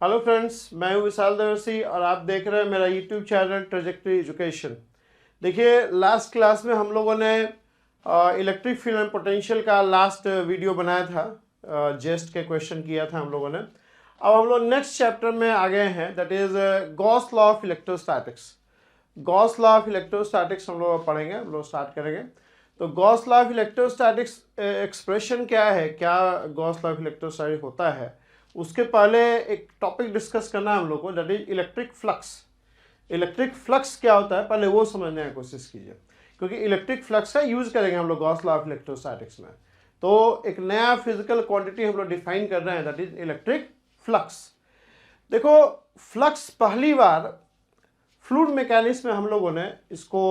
Hello friends, मैं हूं विशाल दवर्सी और आप देख रहे हैं मेरा यूट्यूब चैनल ट्रेजेक्टरी एजुकेशन। देखिए, लास्ट क्लास में हम लोगों ने इलेक्ट्रिक फील्ड एंड पोटेंशियल का लास्ट वीडियो बनाया था, जेस्ट के क्वेश्चन किया था हम लोगों ने। अब हम लोग नेक्स्ट चैप्टर में आ गए हैं, that is Gauss law of electrostatics. Gauss law of electrostatics हम लोग पढ़ेंगे, हम लोग स्टार्ट करेंगे। तो Gauss law of electrostatics expression क्या है, क्या गॉस लॉ ऑफ इलेक्ट्रोस्टैटिक्स होता है, उसके पहले एक टॉपिक डिस्कस करना है हम लोग को, that is electric flux. Electric flux क्या होता है पहले वो समझने की कोशिश कीजिए, क्योंकि इलेक्ट्रिक फ्लक्स का यूज करेंगे हम लोग गॉस लॉ ऑफ इलेक्ट्रोस्टैटिक्स में। तो एक नया फिजिकल क्वांटिटी हम लोग डिफाइन कर रहे हैं, दैट इज इलेक्ट्रिक फ्लक्स। देखो, फ्लक्स पहली बार फ्लूइड मैकेनिक्स में हम लोगों ने इसको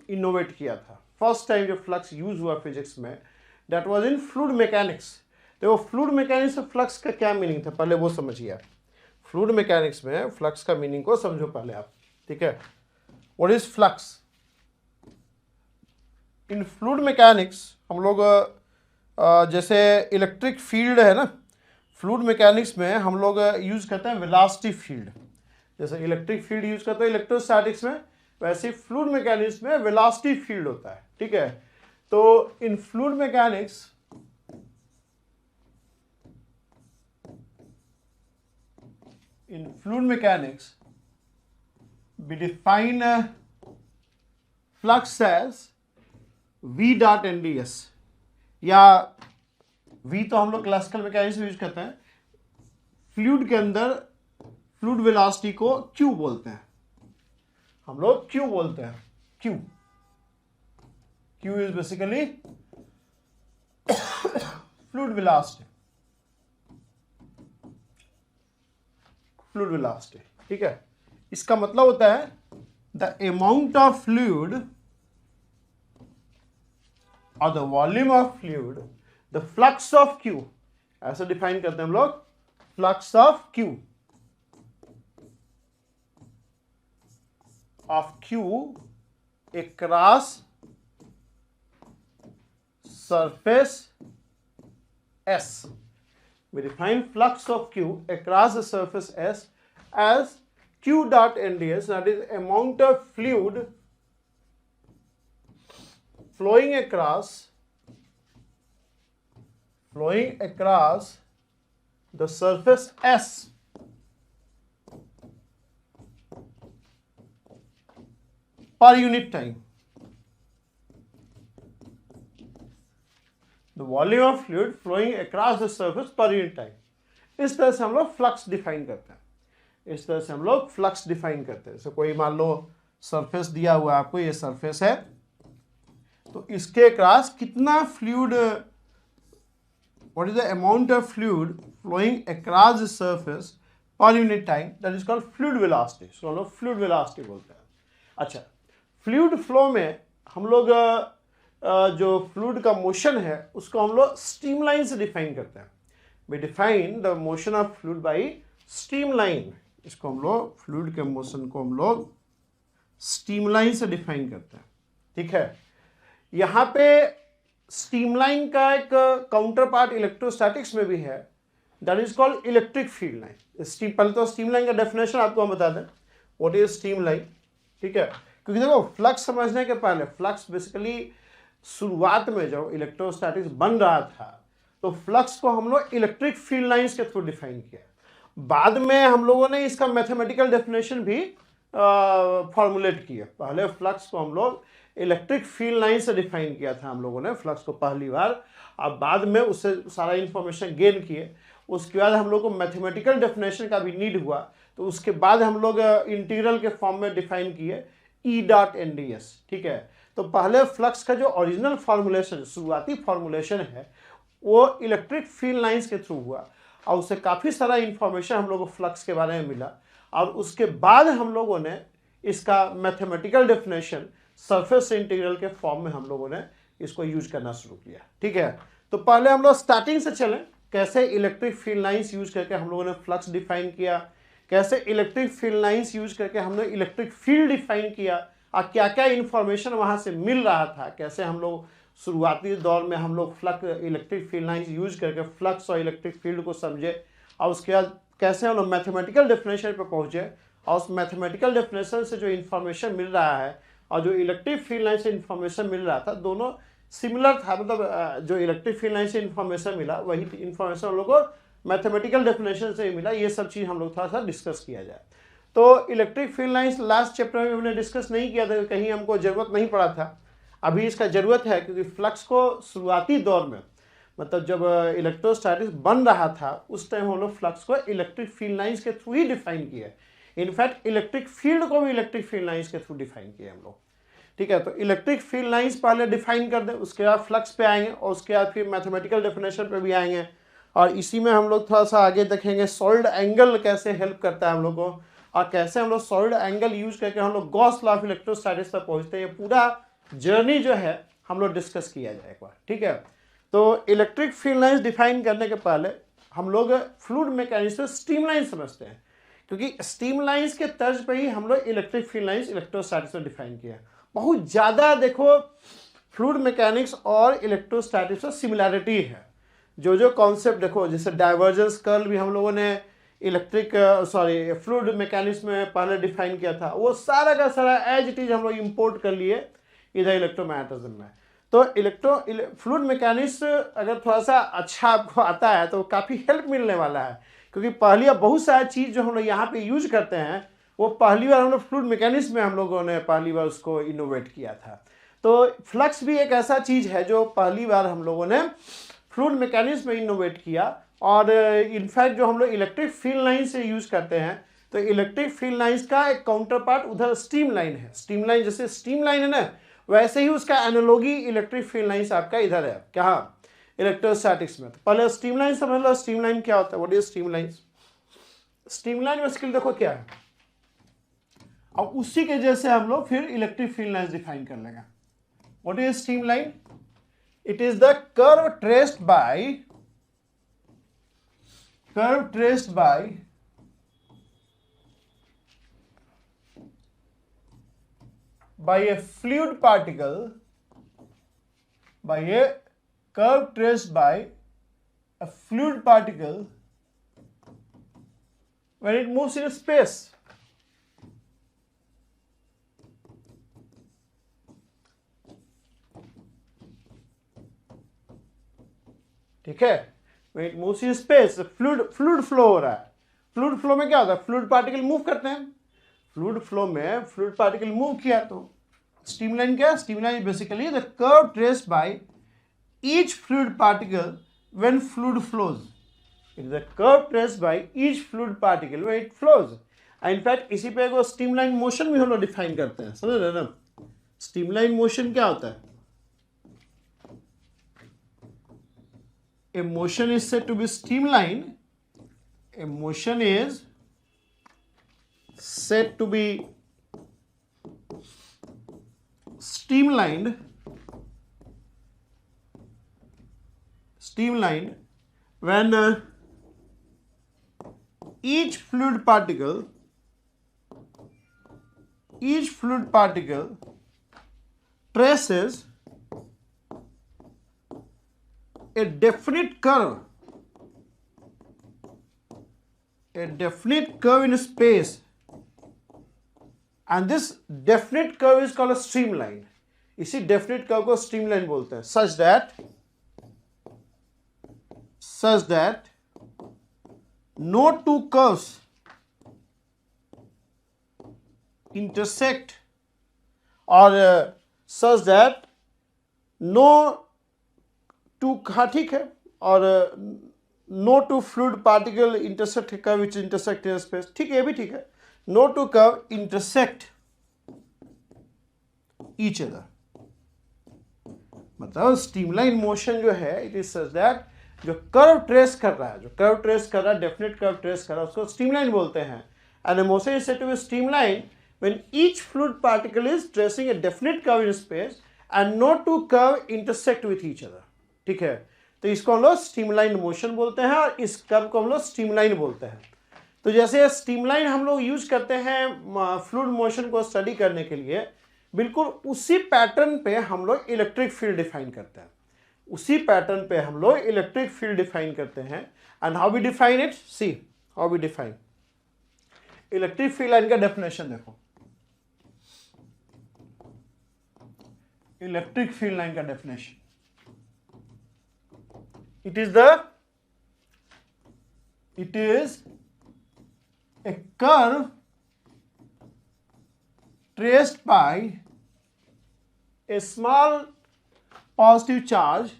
इनोवेट किया था। फर्स्ट टाइम जो फ्लक्स यूज हुआ फिजिक्स में, that was in fluid mechanics. देखो, फ्लूइड मैकेनिक्स में फ्लक्स का क्या मीनिंग था पहले वो समझिए आप। फ्लूइड मैकेनिक्स में फ्लक्स का मीनिंग को समझो पहले आप, ठीक है। What is flux in fluid mechanics? हम लोग जैसे इलेक्ट्रिक फील्ड है ना, फ्लूइड मैकेनिक्स में हम लोग यूज करते हैं वेलोसिटी फील्ड। जैसे इलेक्ट्रिक फील्ड यूज करते हैं इलेक्ट्रोस्टैटिक्स में, वैसे फ्लूइड मैकेनिक्स में वेलोसिटी फील्ड होता है, ठीक है। तो इन fluid mechanics we define flux as v dot nds, या v तो हम लोग क्लासिकल मैकेनिक्स में यूज करते हैं। फ्लूइड के अंदर फ्लूइड वेलोसिटी को q बोलते हैं, हम लोग q बोलते हैं। q is basically fluid velocity, fluid velocity, ठीक है। इसका मतलब होता है द अमाउंट ऑफ फ्लूइड और the volume of fluid, the flux of Q, ऐसे डिफाइन करते हैं हम लोग, flux of Q across surface S. We define flux of Q across the surface S as Q dot NDS, that is amount of fluid flowing across the surface S per unit time. The volume of fluid flowing across the surface per unit time. इस तरह से हम लोग flux define करते हैं। तो कोई मान लो सरफेस दिया हुआ है आपको, ये सरफेस है, तो इसके क्रॉस कितना fluid, what is the amount of fluid flowing across the surface per unit time, that is called fluid velocity. इसको हम लोग फ्लूइड वेलोसिटी बोलते हैं। अच्छा, फ्लूइड फ्लो में हम लोग जो फ्लूइड का मोशन है उसको हम लोग स्ट्रीमलाइन से डिफाइन करते हैं। We define the motion of fluid by streamline. इसको हम लोग फ्लूइड के मोशन को हम लोग स्ट्रीमलाइन से डिफाइन करते हैं, ठीक है। यहाँ पे स्ट्रीमलाइन का एक काउंटर पार्ट इलेक्ट्रोस्टैटिक्स में भी है, that is called electric field line. पहले तो स्ट्रीमलाइन का डेफिनेशन आपको हम बता दें, व्हाट इज स्ट्रीमलाइन, ठीक है। क्योंकि देखो, फ्लक्स समझने के पहले, फ्लक्स बेसिकली शुरुआत में जब इलेक्ट्रोस्टैटिक्स बन रहा था तो फ्लक्स को हम लोग इलेक्ट्रिक फील्ड लाइंस के थ्रू डिफाइन किया। बाद में हम लोगों ने इसका मैथमेटिकल डेफिनेशन भी फॉर्मुलेट किया। पहले फ्लक्स को हम लोग इलेक्ट्रिक फील्ड लाइन से डिफाइन किया था हम लोगों ने फ्लक्स को पहली बार, अब बाद में उससे सारा इंफॉर्मेशन गेन किए। उसके बाद हम लोग को मैथमेटिकल डेफिनेशन का भी नीड हुआ, तो उसके बाद हम लोग इंटीग्रल के फॉर्म में डिफाइन किए E डॉट NDS, ठीक है। तो पहले फ्लक्स का जो ओरिजिनल फॉर्मुलेशन, शुरुआती फॉर्मुलेशन है, वो इलेक्ट्रिक फील्ड लाइंस के थ्रू हुआ और उससे काफ़ी सारा इंफॉर्मेशन हम लोगों को फ्लक्स के बारे में मिला। और उसके बाद हम लोगों ने इसका मैथमेटिकल डेफिनेशन सरफेस इंटीग्रल के फॉर्म में हम लोगों ने इसको यूज करना शुरू किया, ठीक है। तो पहले हम लोग स्टार्टिंग से चलें, कैसे इलेक्ट्रिक फील्ड लाइंस यूज करके हम लोगों ने फ्लक्स डिफाइन किया, कैसे इलेक्ट्रिक फील्ड लाइंस यूज करके हमने इलेक्ट्रिक फील्ड डिफाइन किया, और क्या क्या इंफॉर्मेशन वहाँ से मिल रहा था, कैसे हम लोग शुरुआती दौर में हम लोग इलेक्ट्रिक फील्ड लाइंस यूज करके फ्लक्स और इलेक्ट्रिक फील्ड को समझे, और उसके बाद कैसे हम लोग मैथमेटिकल डेफिनेशन पे पहुंचे और उस मैथमेटिकल डेफिनेशन से जो इन्फॉर्मेशन मिल रहा है और जो इलेक्ट्रिक फील्ड लाइन से इन्फॉर्मेशन मिल रहा था दोनों सिमिलर था। मतलब जो इलेक्ट्रिक फील्ड लाइन से इन्फॉर्मेशन मिला वही इन्फॉर्मेशन हम लोग को मैथमेटिकल डेफिनेशन से मिला। ये सब चीज़ हम लोग थोड़ा सा डिस्कस किया जाए। तो electric field lines last chapter में हमने डिस्कस नहीं किया था, कहीं हमको ज़रूरत नहीं पड़ा था। अभी इसका ज़रूरत है क्योंकि फ्लक्स को शुरुआती दौर में, मतलब जब इलेक्ट्रोस्टैटिक्स बन रहा था उस टाइम हम लोग फ्लक्स को इलेक्ट्रिक फील्ड लाइन्स के थ्रू ही डिफाइन किए। इनफैक्ट इलेक्ट्रिक फील्ड को भी इलेक्ट्रिक फील्ड लाइन्स के थ्रू डिफाइन किए हम लोग। ठीक है, तो इलेक्ट्रिक फील्ड लाइन्स पहले डिफाइन कर दें, उसके बाद फ्लक्स पे आएंगे और उसके बाद फिर मैथमेटिकल डेफिनेशन पे भी आएंगे। और इसी में हम लोग थोड़ा सा आगे देखेंगे सॉलिड एंगल कैसे हेल्प करता है हम लोग को और कैसे हम लोग सॉलिड एंगल यूज करके हम लोग गॉस लॉ ऑफ इलेक्ट्रोस्टैटिक्स तक पहुंचते हैं। ये पूरा जर्नी जो है हम लोग डिस्कस किया जाए एक बार। ठीक है, तो इलेक्ट्रिक फील्ड लाइन्स डिफाइन करने के पहले हम लोग फ्लूइड मैकेनिक्स से स्ट्रीम लाइन समझते हैं, क्योंकि स्ट्रीम लाइन्स के तर्ज पे ही हम लोग इलेक्ट्रिक फील्ड लाइन्स इलेक्ट्रोस्टैटिक्स में डिफाइन किया। बहुत ज़्यादा देखो फ्लूइड मैकेनिक्स और इलेक्ट्रोस्टैटिक्स में सिमिलैरिटी है। जो कॉन्सेप्ट देखो, जैसे डाइवर्जेंस कर्ल भी हम लोगों ने फ्लूइड मैकेनिक्स में पहले डिफाइन किया था, वो सारा का सारा एज इट इज हम लोग इम्पोर्ट कर लिए इधर इलेक्ट्रोमैग्नेटिज्म में। तो फ्लूइड मैकेनिक्स अगर थोड़ा सा अच्छा आपको आता है तो काफ़ी हेल्प मिलने वाला है, क्योंकि पहली बार बहुत सारी चीज़ जो हम लोग यहाँ पे यूज करते हैं वो पहली बार हम लोग फ्लूइड मैकेनिक्स में हम लोगों ने पहली बार उसको इनोवेट किया था। तो फ्लक्स भी एक ऐसा चीज़ है जो पहली बार हम लोगों ने फ्लूइड मैकेनिक्स में इनोवेट किया। और इनफैक्ट जो हम लोग इलेक्ट्रिक फील्ड लाइन से यूज करते हैं, तो इलेक्ट्रिक फील्ड लाइन्स का एक काउंटर पार्ट उधर स्ट्रीम लाइन है। स्ट्रीम लाइन जैसे स्ट्रीम लाइन है ना, वैसे ही उसका एनालॉगी इलेक्ट्रिक फील्ड लाइन्स आपका इधर है, क्या इलेक्ट्रोस्टैटिक्स में। तो पहले स्ट्रीम लाइन समझ लो, स्ट्रीम लाइन क्या होता है, what is stream line. Stream line में स्किल देखो क्या है, और उसी के जैसे हम लोग फिर इलेक्ट्रिक फील्ड लाइन्स डिफाइन कर लेंगे। What is stream line? It is the curve traced by a fluid particle, by a curve traced by a fluid particle when it moves in space. ठीक है, when it moves in space, fluid flow हो रहा है। Fluid flow में क्या होता है, fluid particle move करते हैं। फ्लूइड फ्लो में फ्लूइड पार्टिकल मूव किया तो स्ट्रीम लाइन क्या है? Stream line basically the curve traced by each fluid particle when fluid flows. It is the curve traced by each fluid particle when it flows. In fact इसी पे एक stream line motion भी हम लोग define करते हैं, समझ रहे ना। स्ट्रीम लाइन मोशन क्या होता है? A motion is said to be streamlined. A motion is said to be streamlined when each fluid particle traces a definite curve in space, and this definite curve is called a streamline. इसी definite curve को streamline बोलते हैं। such that no two curves intersect, or such that no two, हाँ ठीक है, और no two fluid particle intersect curve which intersect in space, ठीक है, ये भी ठीक है। No two curve intersect each other, मतलब स्ट्रीमलाइन मोशन जो है इट इज सच दैट जो कर्व ट्रेस कर रहा है, डेफिनेट कर्व ट्रेस कर रहा है, उसको स्ट्रीमलाइन बोलते हैं। And the motion is said to be streamline when each fluid particle is tracing a definite curve in space and no two curve intersect with each other. ठीक है, तो इसको हम लोग स्ट्रीमलाइन मोशन बोलते हैं और इस कर्व को हम लोग स्ट्रीमलाइन बोलते हैं। तो जैसे स्ट्रीमलाइन हम लोग यूज करते हैं फ्लूइड मोशन को स्टडी करने के लिए, बिल्कुल उसी पैटर्न पे हम लोग इलेक्ट्रिक फील्ड डिफाइन करते हैं। And how we define it, see how we define electric field line का डेफिनेशन देखो, इलेक्ट्रिक फील्ड लाइन का definition, it is a curve traced by a small positive charge,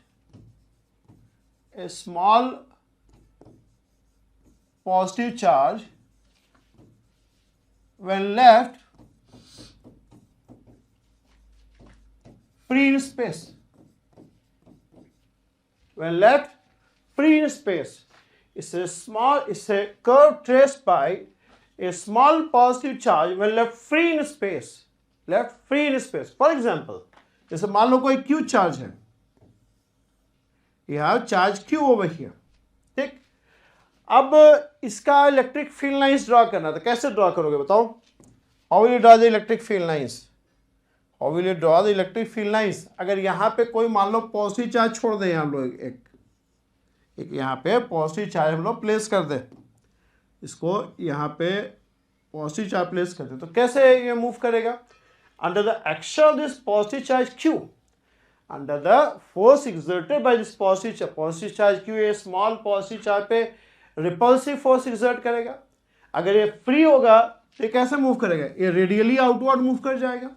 a small positive charge when left free in space, when left free in space. It's a curve traced by a small positive charge when left free in space, left free in space. For example, जैसे मान लो कोई Q charge है, you have charge Q over here, ठीक। अब इसका electric field lines draw करना, तो कैसे ड्रॉ करोगे बताओ? How will you draw the electric field lines? How will you draw the electric field lines? अगर यहाँ पे कोई मान लो पॉजिटिव चार्ज छोड़ दें, हम लोग एक यहाँ पे पॉजिटिव चार्ज हम लोग प्लेस कर दें, इसको यहाँ पे पॉजिटिव चार्ज प्लेस कर दें, तो कैसे ये मूव करेगा? Under the action of this positive charge Q, under the force exerted by this positive charge Q, ये स्मॉल पॉजिटिव चार्ज पे रिपल्सिव फोर्स एक्सर्ट करेगा। अगर ये फ्री होगा तो ये कैसे मूव करेगा? ये रेडियली आउटवर्ड मूव कर जाएगा,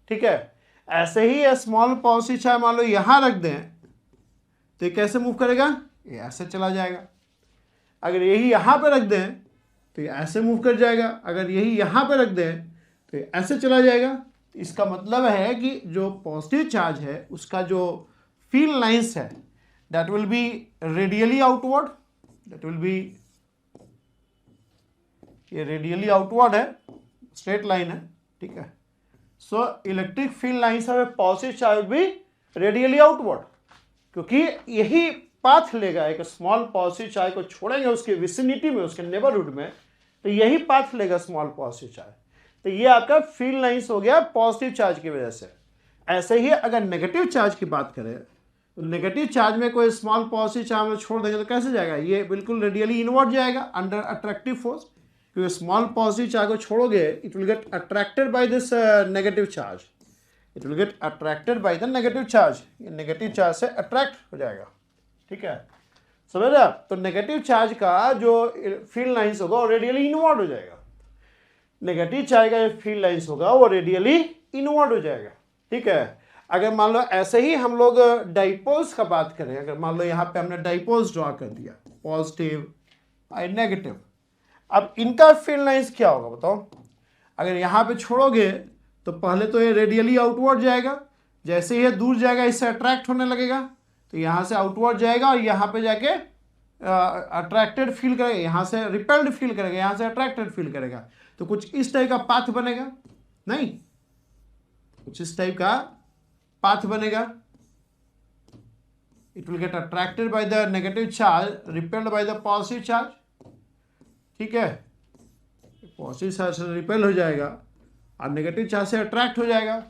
ठीक है। ऐसे ही ये स्मॉल पॉजिटिव चार्ज मान लो यहाँ रख दें तो ये कैसे मूव करेगा? ये ऐसे चला जाएगा। अगर यही यहाँ पे रख दें तो ये ऐसे मूव कर जाएगा, अगर यही यहाँ पे रख दें तो ये ऐसे चला जाएगा। इसका मतलब है कि जो पॉजिटिव चार्ज है उसका जो फील्ड लाइंस है that will B radially outward, that will B, ये रेडियली आउटवर्ड है, स्ट्रेट लाइन है, ठीक है। So electric field lines of A positive charge will be radially outward, क्योंकि यही पाथ लेगा, एक स्मॉल पॉजिटिव चार्ज को छोड़ेंगे उसके विसिनिटी में, उसके नेबरहुड में, तो यही पाथ लेगा स्मॉल पॉजिटिव चार्ज। तो ये आपका फील्ड लाइंस हो गया पॉजिटिव चार्ज की वजह से। ऐसे ही अगर नेगेटिव चार्ज की बात करें तो नेगेटिव चार्ज में कोई स्मॉल पॉजिटिव चार्ज में छोड़ देंगे तो कैसे जाएगा? ये बिल्कुल रेडियली इनवर्ड जाएगा अंडर अट्रैक्टिव फोर्स, क्योंकि स्मॉल पॉजिटिव चार्ज को छोड़ोगे it will get attracted by this negative charge, it will get attracted by the negative charge, ये नेगेटिव चार्ज से अट्रैक्ट हो जाएगा, ठीक है, समझ रहे आप? तो नेगेटिव चार्ज का जो फील्ड लाइंस होगा वो रेडियली इनवर्ड हो जाएगा, नेगेटिव चार्ज का जो फील्ड लाइंस होगा वो रेडियली इनवर्ड हो जाएगा, ठीक है। अगर मान लो ऐसे ही हम लोग डाइपोल्स का बात करें, अगर मान लो यहाँ पे हमने डाइपोल्स ड्रॉ कर दिया, पॉजिटिव और नेगेटिव, अब इनका फील्ड लाइंस क्या होगा बताओ? अगर यहाँ पे छोड़ोगे तो पहले तो ये रेडियली आउटवर्ड जाएगा, जैसे ही दूर जाएगा इससे अट्रैक्ट होने लगेगा, तो यहाँ से आउटवर्ड जाएगा और यहाँ पे जाके अट्रैक्टेड फील करेगा, यहाँ से रिपेल्ड फील करेगा, यहाँ से अट्रैक्टेड फील करेगा, तो कुछ इस टाइप का पाथ बनेगा, नहीं कुछ इस टाइप का पाथ बनेगा। It will get attracted by the negative charge, repelled by the positive charge, ठीक है। पॉजिटिव चार्ज से रिपेल हो जाएगा और नेगेटिव चार्ज से अट्रैक्ट हो जाएगा।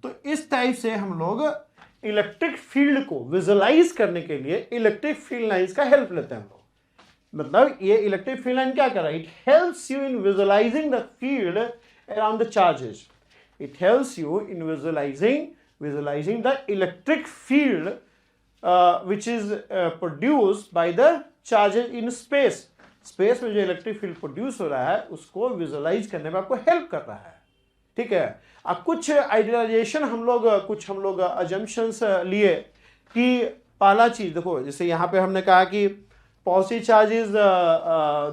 तो इस टाइप से हम लोग इलेक्ट्रिक फील्ड को विजुअलाइज करने के लिए इलेक्ट्रिक फील्ड लाइंस का हेल्प लेते हैं हम लोग। मतलब ये इलेक्ट्रिक फील्ड लाइन क्या कर रहा है? It helps you in visualising the field around the charges, it helps you in visualising the electric field which is produced by the charges in space, space में जो इलेक्ट्रिक फील्ड प्रोड्यूस हो रहा है उसको विजुअलाइज करने में आपको help कर रहा है, ठीक है। अब कुछ आइडियलाइजेशन हम लोग अजम्पशंस लिए कि पहला चीज देखो, जैसे यहाँ पे हमने कहा कि positive charge is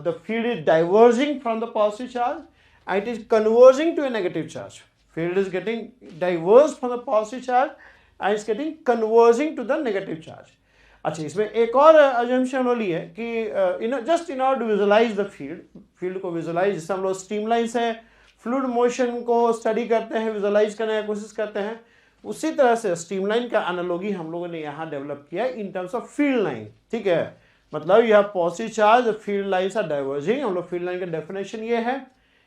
the field is diverging from the positive charge and it is converging to a negative charge, field is getting diverge from the positive charge and it's getting converging to the negative charge. अच्छा, इसमें एक और assumption वाली है कि just in order to visualize the field को visualize, जिससे हम लोग स्ट्रीमलाइन से फ्लूइड मोशन को स्टडी करते हैं, विजुअलाइज करने की कोशिश करते हैं, उसी तरह से स्ट्रीमलाइन का एनालॉजी हम लोगों ने यहाँ डेवलप किया in terms of field line, ठीक है। मतलब यह positive charge, field lines are diverging. हम लोग फील्ड लाइन का डेफिनेशन ये है,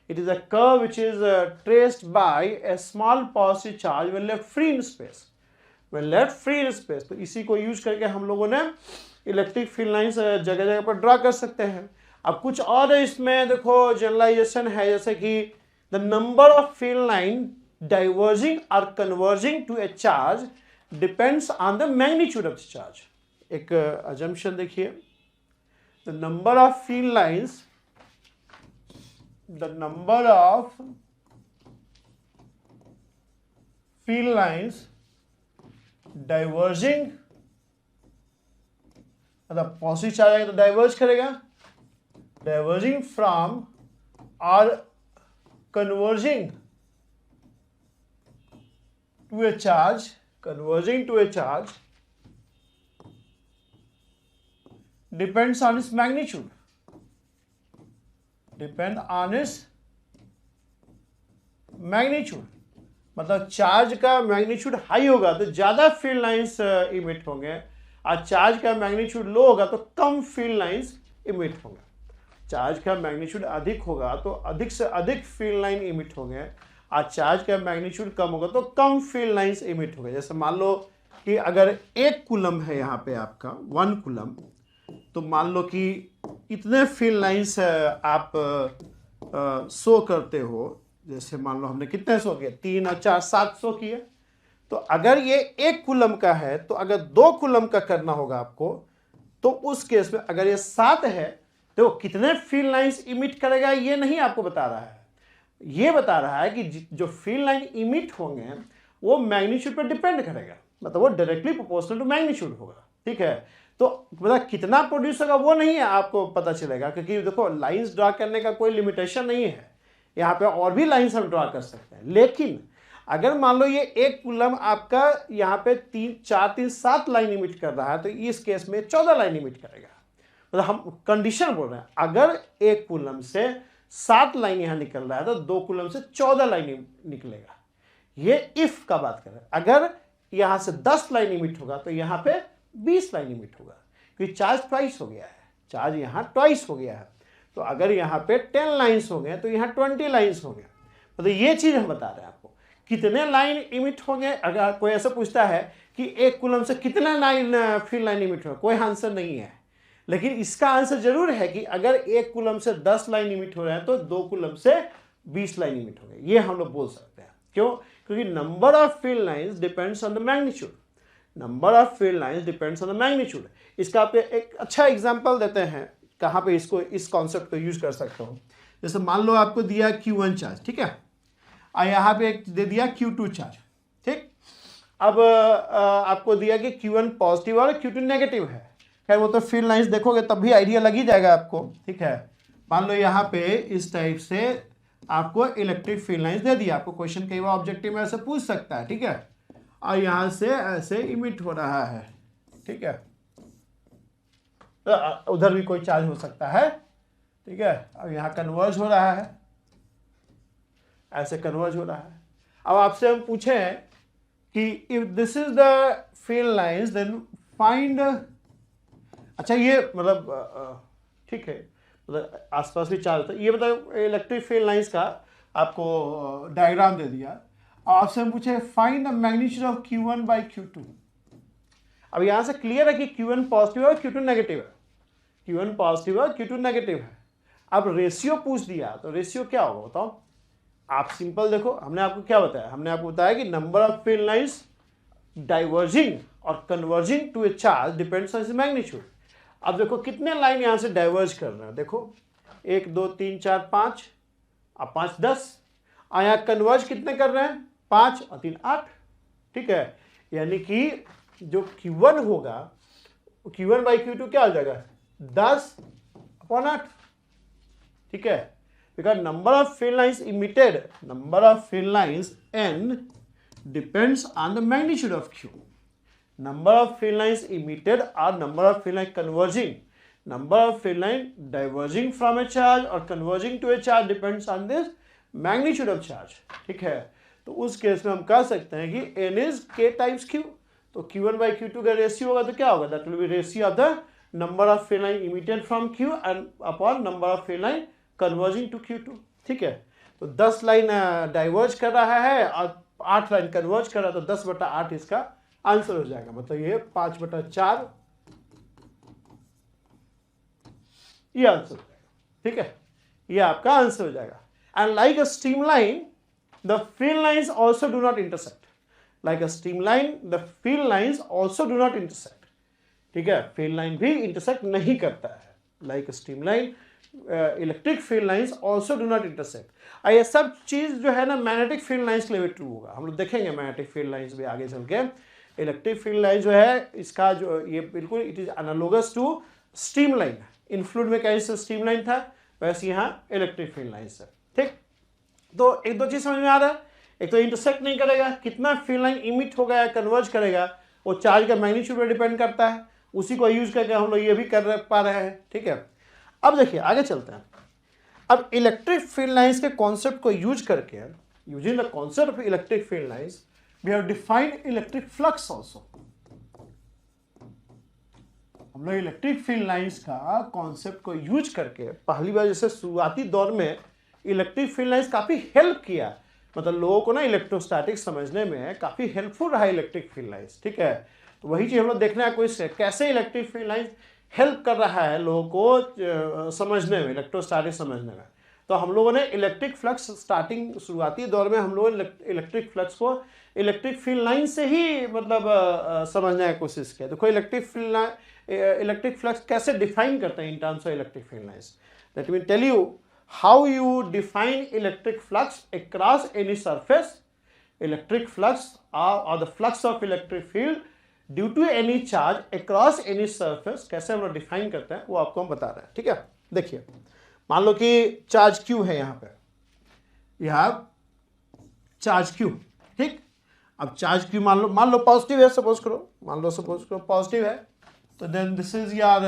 it is a curve which is traced by a small positive charge when left free in space, when left free in space। तो इसी को use करके हम लोगों ने इलेक्ट्रिक फील्ड लाइंस जगह जगह पर ड्रा कर सकते हैं। अब कुछ और इसमें देखो जनरलाइजेशन है, जैसे कि the number of field line diverging और converging to a charge depends on the magnitude of the charge. एक अजम्पशन देखिए, the number of field lines, the number of field lines diverging, मतलब पॉजिटिव चार्ज आएगा तो diverge करेगा, diverging from और converging to a charge, converging to a charge depends on its magnitude, depend on its magnitude। मतलब charge का magnitude high होगा तो ज्यादा फील्ड लाइंस इमिट होंगे, और चार्ज का मैग्नीट्यूड लो होगा तो कम फील्ड लाइंस इमिट होंगे। चार्ज का मैग्नीट्यूड अधिक होगा तो अधिक से अधिक फील्ड लाइन इमिट होंगे, और चार्ज का मैग्नीट्यूड कम होगा तो कम फील्ड लाइंस इमिट होगा। जैसे मान लो कि अगर 1 कूलम है यहाँ पे आपका 1 कूलम, तो मान लो कि इतने फील्ड लाइंस आप शो करते हो, जैसे मान लो हमने कितने शो किए, 3 और 4 7 शो किए। तो अगर ये 1 कूलम का है तो अगर 2 कूलम का करना होगा आपको, तो उस केस में अगर ये 7 है तो कितने फील्ड लाइंस इमिट करेगा ये नहीं आपको बता रहा है, ये बता रहा है कि जो फील्ड लाइन इमिट होंगे वो मैग्नीट्यूड पर डिपेंड करेगा, मतलब वो डायरेक्टली प्रोपोर्शनल टू मैग्नीट्यूड होगा। ठीक है, तो मतलब कितना प्रोड्यूस होगा वो नहीं है आपको पता चलेगा, क्योंकि देखो लाइंस ड्रा करने का कोई लिमिटेशन नहीं है, यहाँ पे और भी लाइंस हम ड्रा कर सकते हैं। लेकिन अगर मान लो ये 1 कूलम आपका यहाँ पे 3 4 3 7 लाइन इमिट कर रहा है, तो इस केस में 14 लाइन इमिट करेगा। मतलब हम कंडीशन बोल रहे हैं, अगर 1 कूलम से 7 लाइन यहां निकल रहा है तो 2 कूलम से 14 लाइन निकलेगा। ये इफ का बात कर रहे हैं। अगर यहां से 10 लाइन इमिट होगा तो यहां पे 20 लाइन इमिट होगा, क्योंकि चार्ज ट्वाइस हो गया है, चार्ज यहां ट्वाइस हो गया है। तो अगर यहां पे 10 लाइन्स हो गए तो यहां 20 लाइन्स हो गए। तो ये चीज हम बता रहे हैं आपको कितने लाइन इमिट होंगे। अगर कोई ऐसा पूछता है कि 1 कूलम से कितना लाइन फील्ड लाइन इमिट होगा, कोई आंसर नहीं है, लेकिन इसका आंसर जरूर है कि अगर 1 कूलम से 10 लाइन इमिट हो रहे हैं तो 2 कूलम से 20 लाइन इमिट हो गए। ये हम लोग बोल सकते हैं। क्यों? क्योंकि number of field lines depends on the magnitude, number of field lines depends on the magnitude. इसका आप एक अच्छा एग्जांपल देते हैं कहाँ पे इसको, इस कॉन्सेप्ट को यूज कर सकता हूँ। जैसे मान लो आपको दिया Q1 चार्ज, ठीक है, और यहाँ पे एक दे दिया Q2 चार्ज। ठीक, अब आपको दिया कि Q1 पॉजिटिव और Q2 नेगेटिव है। खैर वो तो फील्ड लाइंस देखोगे तब भी आइडिया लग ही जाएगा आपको। ठीक है, मान लो यहाँ पे इस टाइप से आपको इलेक्ट्रिक फील्ड लाइंस दे दिया। आपको क्वेश्चन कई बार ऑब्जेक्टिव में ऐसे पूछ सकता है। ठीक है, और यहाँ से ऐसे इमिट हो रहा है। ठीक है, उधर भी कोई चार्ज हो सकता है। ठीक है, अब यहाँ कन्वर्ज हो रहा है, ऐसे कन्वर्ज हो रहा है। अब आपसे हम पूछे कि if this is the field lines then find, अच्छा ये मतलब ठीक है, मतलब आसपास भी चार्ज होता है। ये मतलब इलेक्ट्रिक फील्ड लाइंस का आपको डायग्राम दे दिया और आपसे हम पूछे find the magnitude of Q1 by Q2। अब यहाँ से क्लियर है कि Q1 पॉजिटिव है और Q2 नेगेटिव है, Q1 पॉजिटिव है और Q2 नेगेटिव है। अब रेशियो पूछ दिया तो रेशियो क्या होगा बताओ आप। सिंपल देखो, हमने आपको क्या बताया, हमने आपको बताया कि number of field lines diverging और converging to a charge depends on its magnitude. अब देखो कितने लाइन यहां से डाइवर्ज कर रहे हैं, देखो 1 2 3 4 5, अब 5 10, और यहाँ कन्वर्ज कितने कर रहे हैं 5 और 3 8। ठीक है, यानी कि जो Q1 होगा Q1 बाई Q2 क्या हो जाएगा 10/8। ठीक है, because number of field lines emitted, number of field lines n depends on the magnitude of Q. Number of field lines emitted or number of field lines converging, number of field line diverging from a charge or converging to a charge depends on this magnitude of charge. ठीक है, तो उस केस में हम कह सकते हैं कि n is k times q। तो Q1 by Q2 का रेशियो होगा तो क्या होगा, that will be ratio of the number of field line emitted from Q and upon number of field line converging to Q2। ठीक है, तो 10 line diverge कर रहा है और 8 लाइन कन्वर्ज कर रहा है, तो 10/8 इसका आंसर हो जाएगा। मतलब ये 5/4 ये आंसर हो जाएगा, ठीक है, ये आपका आंसर हो जाएगा। And like a streamline the field lines also do not intersect, like a streamline the field lines also do not intersect, ठीक है, फील्ड लाइन भी इंटरसेक्ट नहीं करता है, like a streamline electric field lines also do not intersect. ये सब चीज जो है ना मैग्नेटिक फील्ड लाइंस के लिए भी ट्रू होगा, हम लोग देखेंगे मैग्नेटिक फील्ड लाइंस भी आगे चल के। इलेक्ट्रिक फील्ड लाइन जो है इसका जो ये बिल्कुल it is analogous to streamline, in fluid mechanics से स्ट्रीमलाइन था, वैसे यहाँ इलेक्ट्रिक फील्ड लाइन से, ठीक। तो एक दो चीज समझ में आ रहा है, एक तो इंटरसेक्ट नहीं करेगा, कितना फील्ड लाइन इमिट होगा या कन्वर्ज करेगा वो चार्ज का मैग्नीट्यूड पर डिपेंड करता है, उसी को यूज करके हम लोग ये भी कर पा रहे हैं, ठीक है। अब देखिए आगे चलते हैं। अब इलेक्ट्रिक फील्ड लाइंस के कॉन्सेप्ट को यूज करके, using the concept of electric field lines we have defined electric flux also. हम लोग इलेक्ट्रिक फील्ड लाइंस का कॉन्सेप्ट को यूज करके पहली बार जैसे शुरुआती दौर में इलेक्ट्रिक फील्ड लाइंस काफी हेल्प किया, मतलब लोगों को ना इलेक्ट्रोस्टैटिक समझने में काफी हेल्पफुल रहा इलेक्ट्रिक फील्ड लाइंस, ठीक है। तो वही चीज हम लोग देखना है कोई कैसे इलेक्ट्रिक फील्ड लाइंस हेल्प कर रहा है लोगों को समझने में, इलेक्ट्रोस्टैटिक समझने में। तो हम लोगों ने इलेक्ट्रिक फ्लक्स स्टार्टिंग शुरुआती दौर में हम लोगों ने इलेक्ट्रिक फ्लक्स को इलेक्ट्रिक फील्ड लाइन से ही मतलब समझने की कोशिश किया। देखो इलेक्ट्रिक फ्लक्स कैसे डिफाइन करते हैं in terms of electric field lines. Let me tell you how you define electric flux across any surface. Electric flux और the flux of electric field due to any charge across any surface, कैसे हम लोग define करते हैं वो आपको हम बता रहे हैं, ठीक है। देखिए मान लो कि चार्ज क्यू है, यहाँ पे यह चार्ज क्यू, ठीक। अब चार्ज क्यू मान लो पॉजिटिव है, सपोज करो पॉजिटिव है, तो then this is your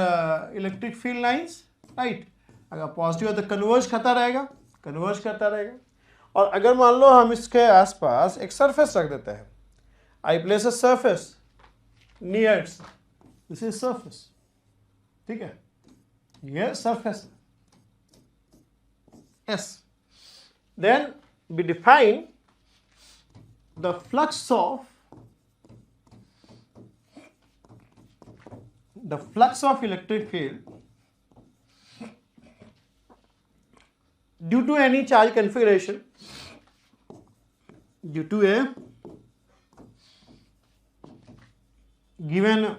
electric field lines, right. अगर पॉजिटिव है तो कन्वर्ज करता रहेगा। और अगर मान लो हम इसके आसपास एक सरफेस रख देते हैं, I place a surface near it's, this is surface, ठीक है, ये surface S. Then we define the flux of electric field due to any charge configuration, due to a given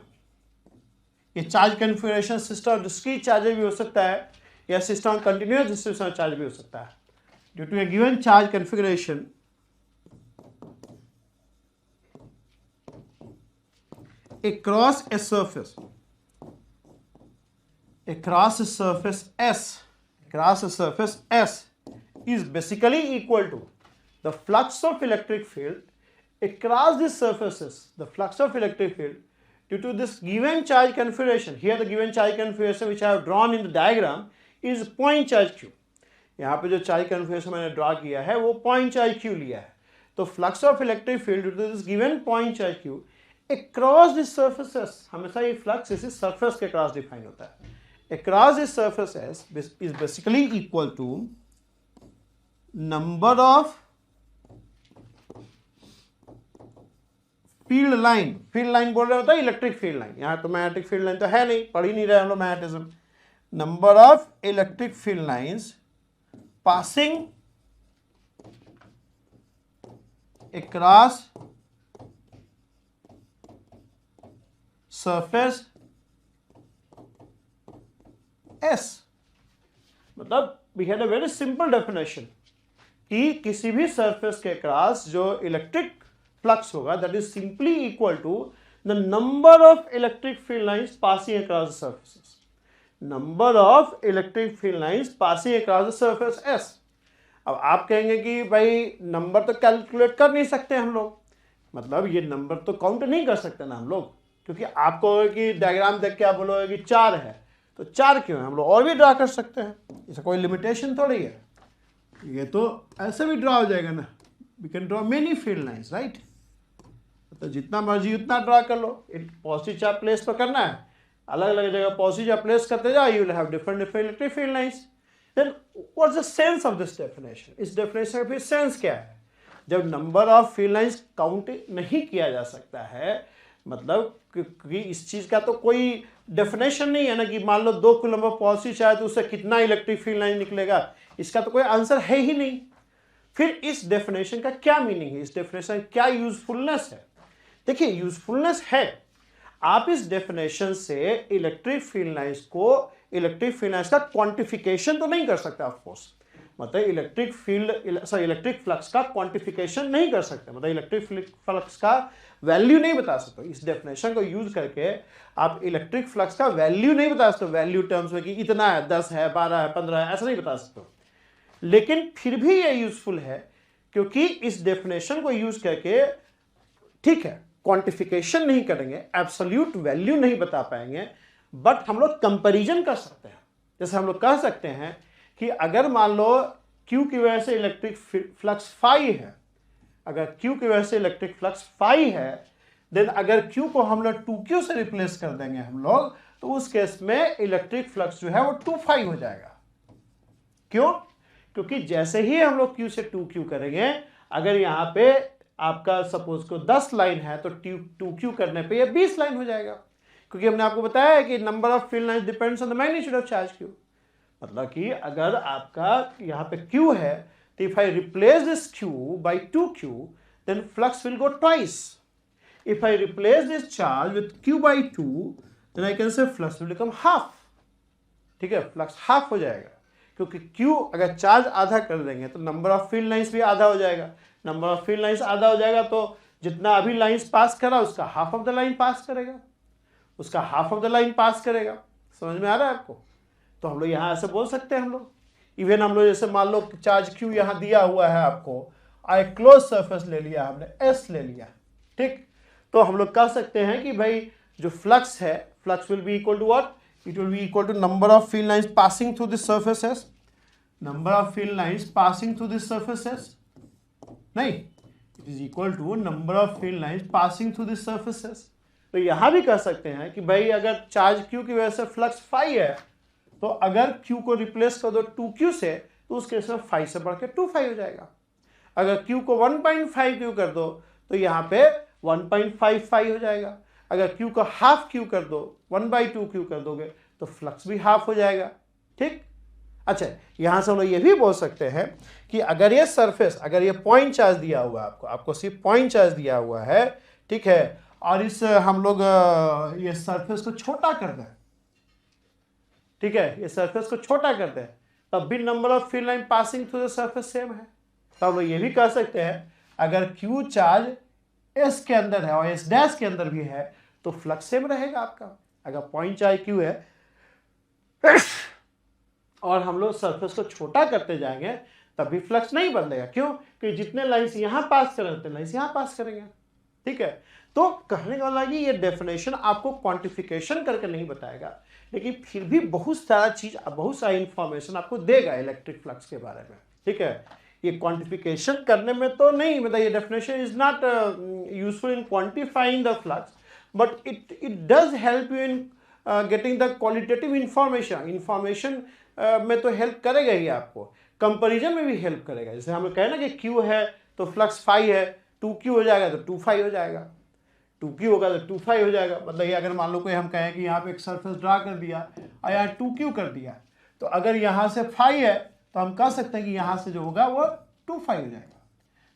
ये charge configuration system discrete charge भी हो सकता है या system continuous distribution charge भी हो सकता है। Due to a given charge configuration across a surface S is basically equal to the flux of electric field across these surfaces. The flux of electric field due to this given charge configuration, here the given charge configuration which I have drawn in the diagram is point charge q. यहाँ पे जो charge configuration मैंने draw किया है वो point charge q लिया है। तो flux of electric field due to this given point charge q across the surfaces, हमेशा ये फ्लक्स इसी सरफेस के क्रॉस डिफाइन होता है। across the surfaces is basically equal to number of field line बोल रहे होता है इलेक्ट्रिक फील्ड लाइन, यहाँ तो मैग्नेटिक फील्ड लाइन तो है नहीं, पढ़ ही नहीं रहे हम लोग magnetism. Number of electric field lines passing across surface S, मतलब we had a very simple definition कि किसी भी सरफेस के क्रॉस जो इलेक्ट्रिक फ्लक्स होगा that is simply equal to the number of electric field lines passing across the surfaces. Number of electric field lines passing across the surface S. अब आप कहेंगे कि भाई नंबर तो कैलकुलेट कर नहीं सकते हम लोग, मतलब ये नंबर तो काउंट नहीं कर सकते ना हम लोग, क्योंकि आपको कि डायग्राम देख के आप बोलोगे कि 4 है तो 4 क्यों है, हम लोग और भी ड्रा कर सकते हैं, इससे कोई लिमिटेशन थोड़ी है, ये तो ऐसे भी ड्रा हो जाएगा ना, we can draw many field lines, right. तो जितना मर्जी उतना ड्रा कर लो, पॉजिटिव चार्ज प्लेस पर करना है, अलग अलग जगह पॉजिटिव चार्ज प्लेस करते जाओ, you will have different electric field lines. Then what's the sense of this definition? इस definition का फिर सेंस क्या है? जब number of field lines count नहीं किया जा सकता है मतलब क्योंकि इस चीज का तो कोई डेफिनेशन नहीं है ना कि मान लो 2 कूलम्ब ऑफ पॉजिटिव चार्ज तो उससे कितना इलेक्ट्रिक फील्ड लाइन निकलेगा, इसका तो कोई आंसर है ही नहीं। फिर इस डेफिनेशन का क्या मीनिंग है, इस डेफिनेशन का क्या यूजफुलनेस है? देखिए यूजफुलनेस है, आप इस डेफिनेशन से इलेक्ट्रिक फील्ड लाइंस का क्वांटिफिकेशन तो नहीं कर सकते ऑफ कोर्स, मतलब इलेक्ट्रिक फ्लक्स का क्वांटिफिकेशन नहीं कर सकते, मतलब इलेक्ट्रिक फ्लक्स का वैल्यू नहीं बता सकते। इस डेफिनेशन को यूज करके आप इलेक्ट्रिक फ्लक्स का वैल्यू नहीं बता सकते, वैल्यू टर्म्स में कि इतना है, 10 है, 12 है, 15 है, ऐसा नहीं बता सकते। लेकिन फिर भी ये यूजफुल है क्योंकि इस डेफिनेशन को यूज करके, ठीक है, क्वांटिफिकेशन नहीं करेंगे, एब्सोल्यूट वैल्यू नहीं बता पाएंगे, बट हम लोग कंपैरिजन कर सकते हैं। जैसे हम लोग कह सकते हैं कि अगर मान लो Q की वजह से इलेक्ट्रिक फ्लक्स फाई है, अगर Q की वजह से इलेक्ट्रिक फ्लक्स फाई है, देन अगर Q को हम लोग 2Q से रिप्लेस कर देंगे हम लोग, तो उस केस में इलेक्ट्रिक फ्लक्स जो है वो 2 फाई हो जाएगा। क्यों? क्योंकि जैसे ही हम लोग Q से 2Q करेंगे, अगर यहाँ पे आपका सपोज को 10 लाइन है तो 2Q करने पे ये 20 लाइन हो जाएगा, क्योंकि हमने आपको बताया है कि number of field lines depends on the magnitude of charge Q। मतलब कि अगर आपका यहाँ पे Q है तो if I replace this Q by 2Q then flux will go twice. If I replace this charge with Q by 2 then I can say flux will become half. ठीक है, फ्लक्स हाफ हो जाएगा, क्योंकि Q अगर charge आधा कर देंगे तो नंबर ऑफ फील्ड लाइंस भी आधा हो जाएगा, नंबर ऑफ फील्ड लाइंस आधा हो जाएगा तो जितना अभी लाइंस पास करा उसका हाफ ऑफ द लाइन पास करेगा, उसका हाफ ऑफ द लाइन पास करेगा। समझ में आ रहा है आपको? तो हम लोग यहाँ ऐसे बोल सकते हैं, हम लोग इवन हम लोग जैसे मान लो चार्ज Q यहाँ दिया हुआ है आपको, आई क्लोज सरफेस ले लिया हमने, S ले लिया, ठीक, तो हम लोग कह सकते हैं कि भाई जो फ्लक्स है, flux will be equal to what, it will be equal to number of field lines passing through this surface S, number of field lines passing through this surface S, नहीं, it is equal to number of field lines passing through this surface S। तो यहां भी कह सकते हैं कि भाई अगर चार्ज Q की वजह से फ्लक्स फाई है, तो अगर Q को रिप्लेस कर दो 2Q से, तो उस केस में फाई से बढ़ के 2 फाई हो जाएगा। अगर Q को 1.5 Q कर दो तो यहाँ पे 1.5 फाई हो जाएगा। अगर Q को हाफ Q कर दो, 1/2 Q कर दोगे तो फ्लक्स भी हाफ हो जाएगा, ठीक। अच्छा, यहां से हम लोग ये भी बोल सकते हैं कि अगर ये सरफेस, अगर ये पॉइंट चार्ज दिया हुआ है आपको सिर्फ पॉइंट चार्ज दिया हुआ है, ठीक है, और इस हम लोग ये सरफेस को छोटा कर दें, ठीक है, ये सरफेस को छोटा कर दें, तब भी number of field line passing through the surface same है। तो हम लोग ये भी कह सकते हैं अगर Q चार्ज S के अंदर है और S डैश के अंदर भी है तो फ्लक्स सेम रहेगा आपका। अगर पॉइंट चार्ज Q है और हम लोग सरफेस को छोटा करते जाएंगे तब भी फ्लक्स नहीं बदलेगा। क्यों? क्योंकि जितने लाइंस यहां पास करेंगे उतने लाइंस यहां पास करेंगे, ठीक है। तो कहने का मतलब ये डेफिनेशन आपको क्वांटिफिकेशन करके नहीं बताएगा, लेकिन फिर भी बहुत सारा इंफॉर्मेशन आपको देगा इलेक्ट्रिक फ्लक्स के बारे में, ठीक है। ये क्वांटिफिकेशन करने में तो नहीं, मतलब ये definition is not useful in quantifying the flux, but it does help you in getting the qualitative information में तो हेल्प करेगा ही, आपको कंपैरिजन में भी हेल्प करेगा। जैसे हम कहें ना कि Q है तो फ्लक्स फाई है, 2Q हो जाएगा तो 2 फाई हो जाएगा, 2Q होगा तो 2 फाई हो जाएगा। मतलब ये अगर मान लो कोई हम कहें कि यहाँ पे एक सरफेस ड्रा कर दिया और यहाँ 2Q कर दिया, तो अगर यहाँ से फाई है तो हम कह सकते हैं कि यहाँ से जो होगा वो 2 फाई हो जाएगा।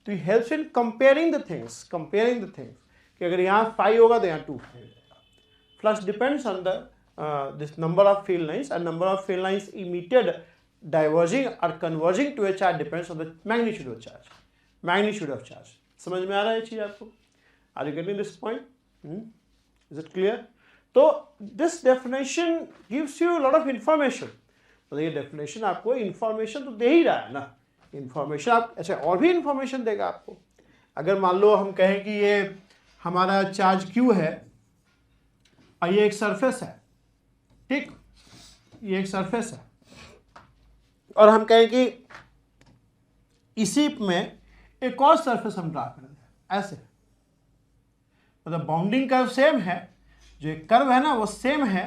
तो ये helps in comparing the things कि अगर यहाँ फाई होगा तो यहाँ 2 फाई हो जाएगा। Flux depends on the this number of field lines, and number of field lines emitted diverging or converging to a charge depends on the magnitude of charge. समझ में आ रहा है ये चीज आपको? Are you getting this point? Is it clear? तो this definition gives you a lot of information. तो ये definition आपको information तो दे ही रहा है ना, information आप, अच्छा और भी information देगा आपको। अगर मान लो हम कहें कि ये हमारा चार्ज Q है और ये एक सरफेस है, ठीक, ये एक सरफेस है और हम कहें कि इसी में एक और सरफेस हम ड्रा कर दें ऐसे, मतलब बाउंडिंग कर्व सेम है, जो एक कर्व है ना वो सेम है,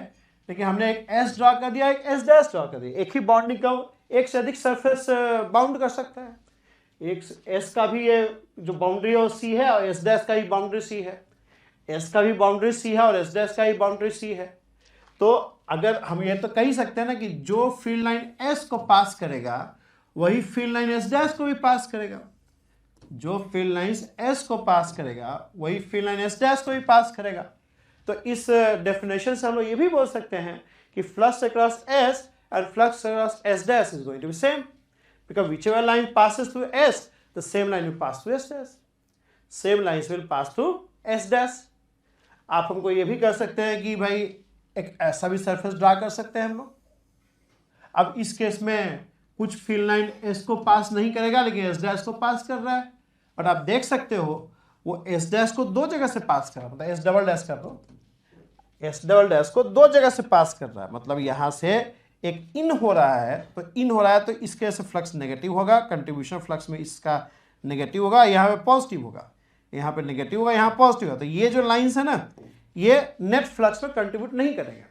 लेकिन हमने एक S ड्रा कर दिया, एक S डैश ड्रा कर दिया। एक ही बाउंडिंग कर्व एक से अधिक सरफेस बाउंड कर सकता है। एक S का भी ये जो बाउंड्री है वो C है और S डैश का भी बाउंड्री C है। एस का भी बाउंड्री सी है और एस डैश का भी बाउंड्री सी है। तो अगर हम ये तो कह ही सकते हैं ना कि जो फील्ड लाइन एस को पास करेगा वही फील्ड लाइन एस डैश को भी पास करेगा, जो फील्ड लाइंस एस को पास करेगा वही फील्ड लाइन एस डैश को भी पास करेगा। तो इस डेफिनेशन से हम लोग ये भी बोल सकते हैं कि flux across S and flux across S dash is going to be same, because whichever line passes through S, the same line will pass through S dash. Same lines will pass through S dash. आप हमको ये भी कर सकते हैं कि भाई एक ऐसा भी सरफेस ड्रा कर सकते हैं हम लोग। अब इस केस में कुछ फील्ड लाइन S को पास नहीं करेगा लेकिन S डैश को पास कर रहा है, और आप देख सकते हो वो S डैश को दो जगह से पास कर रहा है, मतलब S डबल डैश कर रहा हो, S डबल डैश को दो जगह से पास कर रहा है, मतलब यहां से एक इन हो रहा है, तो इन हो रहा है तो इसके से फ्लक्स नेगेटिव होगा, कंट्रीब्यूशन फ्लक्स में इसका नेगेटिव होगा, यहाँ पे पॉजिटिव होगा, यहाँ पे नेगेटिव होगा, यहाँ पॉजिटिव होगा। तो ये जो लाइंस है ना ये नेट फ्लक्स में कंट्रीब्यूट नहीं करेंगे,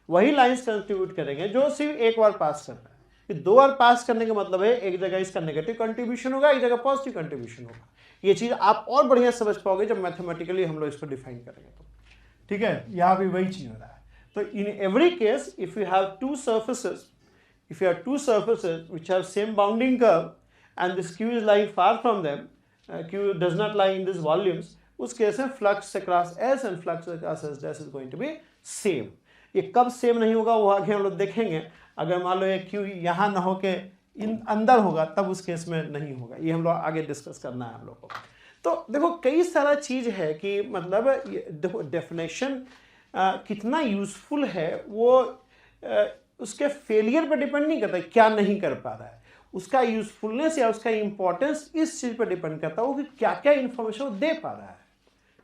वही लाइंस कंट्रीब्यूट करेंगे जो सिर्फ एक बार पास कर रहा है। दो बार पास करने का मतलब है एक जगह इसका नेगेटिव कंट्रीब्यूशन होगा, एक जगह पॉजिटिव कंट्रीब्यूशन होगा। ये चीज़ आप और बढ़िया समझ पाओगे जब मैथमेटिकली हम लोग इसको डिफाइन करेंगे तो, ठीक है। यहाँ भी वही चीज़ हो रहा है। So in every case, if you have two surfaces which have same bounding curve and this Q is lying far from them, Q does not lie in these volumes, उस केस में flux across S and flux across S dash is going to be same. ये कब same नहीं होगा वो आगे हम लोग देखेंगे। अगर मान लो ये Q यहाँ ना हो के इन अंदर होगा तब उस केस में नहीं होगा, ये हम लोग आगे डिस्कस करना है हम लोग को। तो देखो कई सारा चीज़ है कि मतलब देखो डेफिनेशन कितना यूजफुल है वो उसके फेलियर पर डिपेंड नहीं करता, क्या नहीं कर पा रहा है, उसका यूजफुलनेस या उसका इंपॉर्टेंस इस चीज पर डिपेंड करता है वो कि क्या क्या इंफॉर्मेशन वो दे पा रहा है,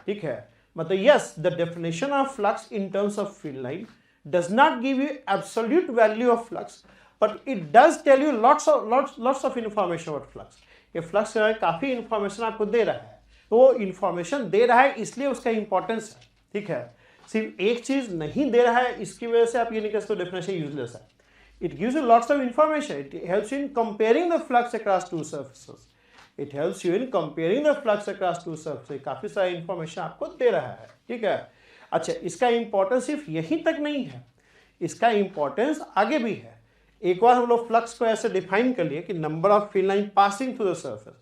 ठीक है। मतलब yes, the definition of flux in terms of field line does not give you absolute value of flux, but it does tell you lots of information about flux. ये फ्लक्स काफी इंफॉर्मेशन आपको दे रहा है, तो वो इंफॉर्मेशन दे रहा है इसलिए उसका इंपॉर्टेंस है, ठीक है। सिर्फ एक चीज नहीं दे रहा है इसकी वजह से आप ये नहीं कह सकते डेफिनेशन यूजलेस है। It gives you lots of information, it helps you in comparing the flux across two surfaces, it helps you in comparing the flux across two surfaces, काफी सारी इंफॉर्मेशन आपको दे रहा है, ठीक है। अच्छा, इसका इंपॉर्टेंस सिर्फ यहीं तक नहीं है, इसका इंपॉर्टेंस आगे भी है। एक बार हम लोग फ्लक्स को ऐसे डिफाइन कर लिए कि number of field line passing through the surface,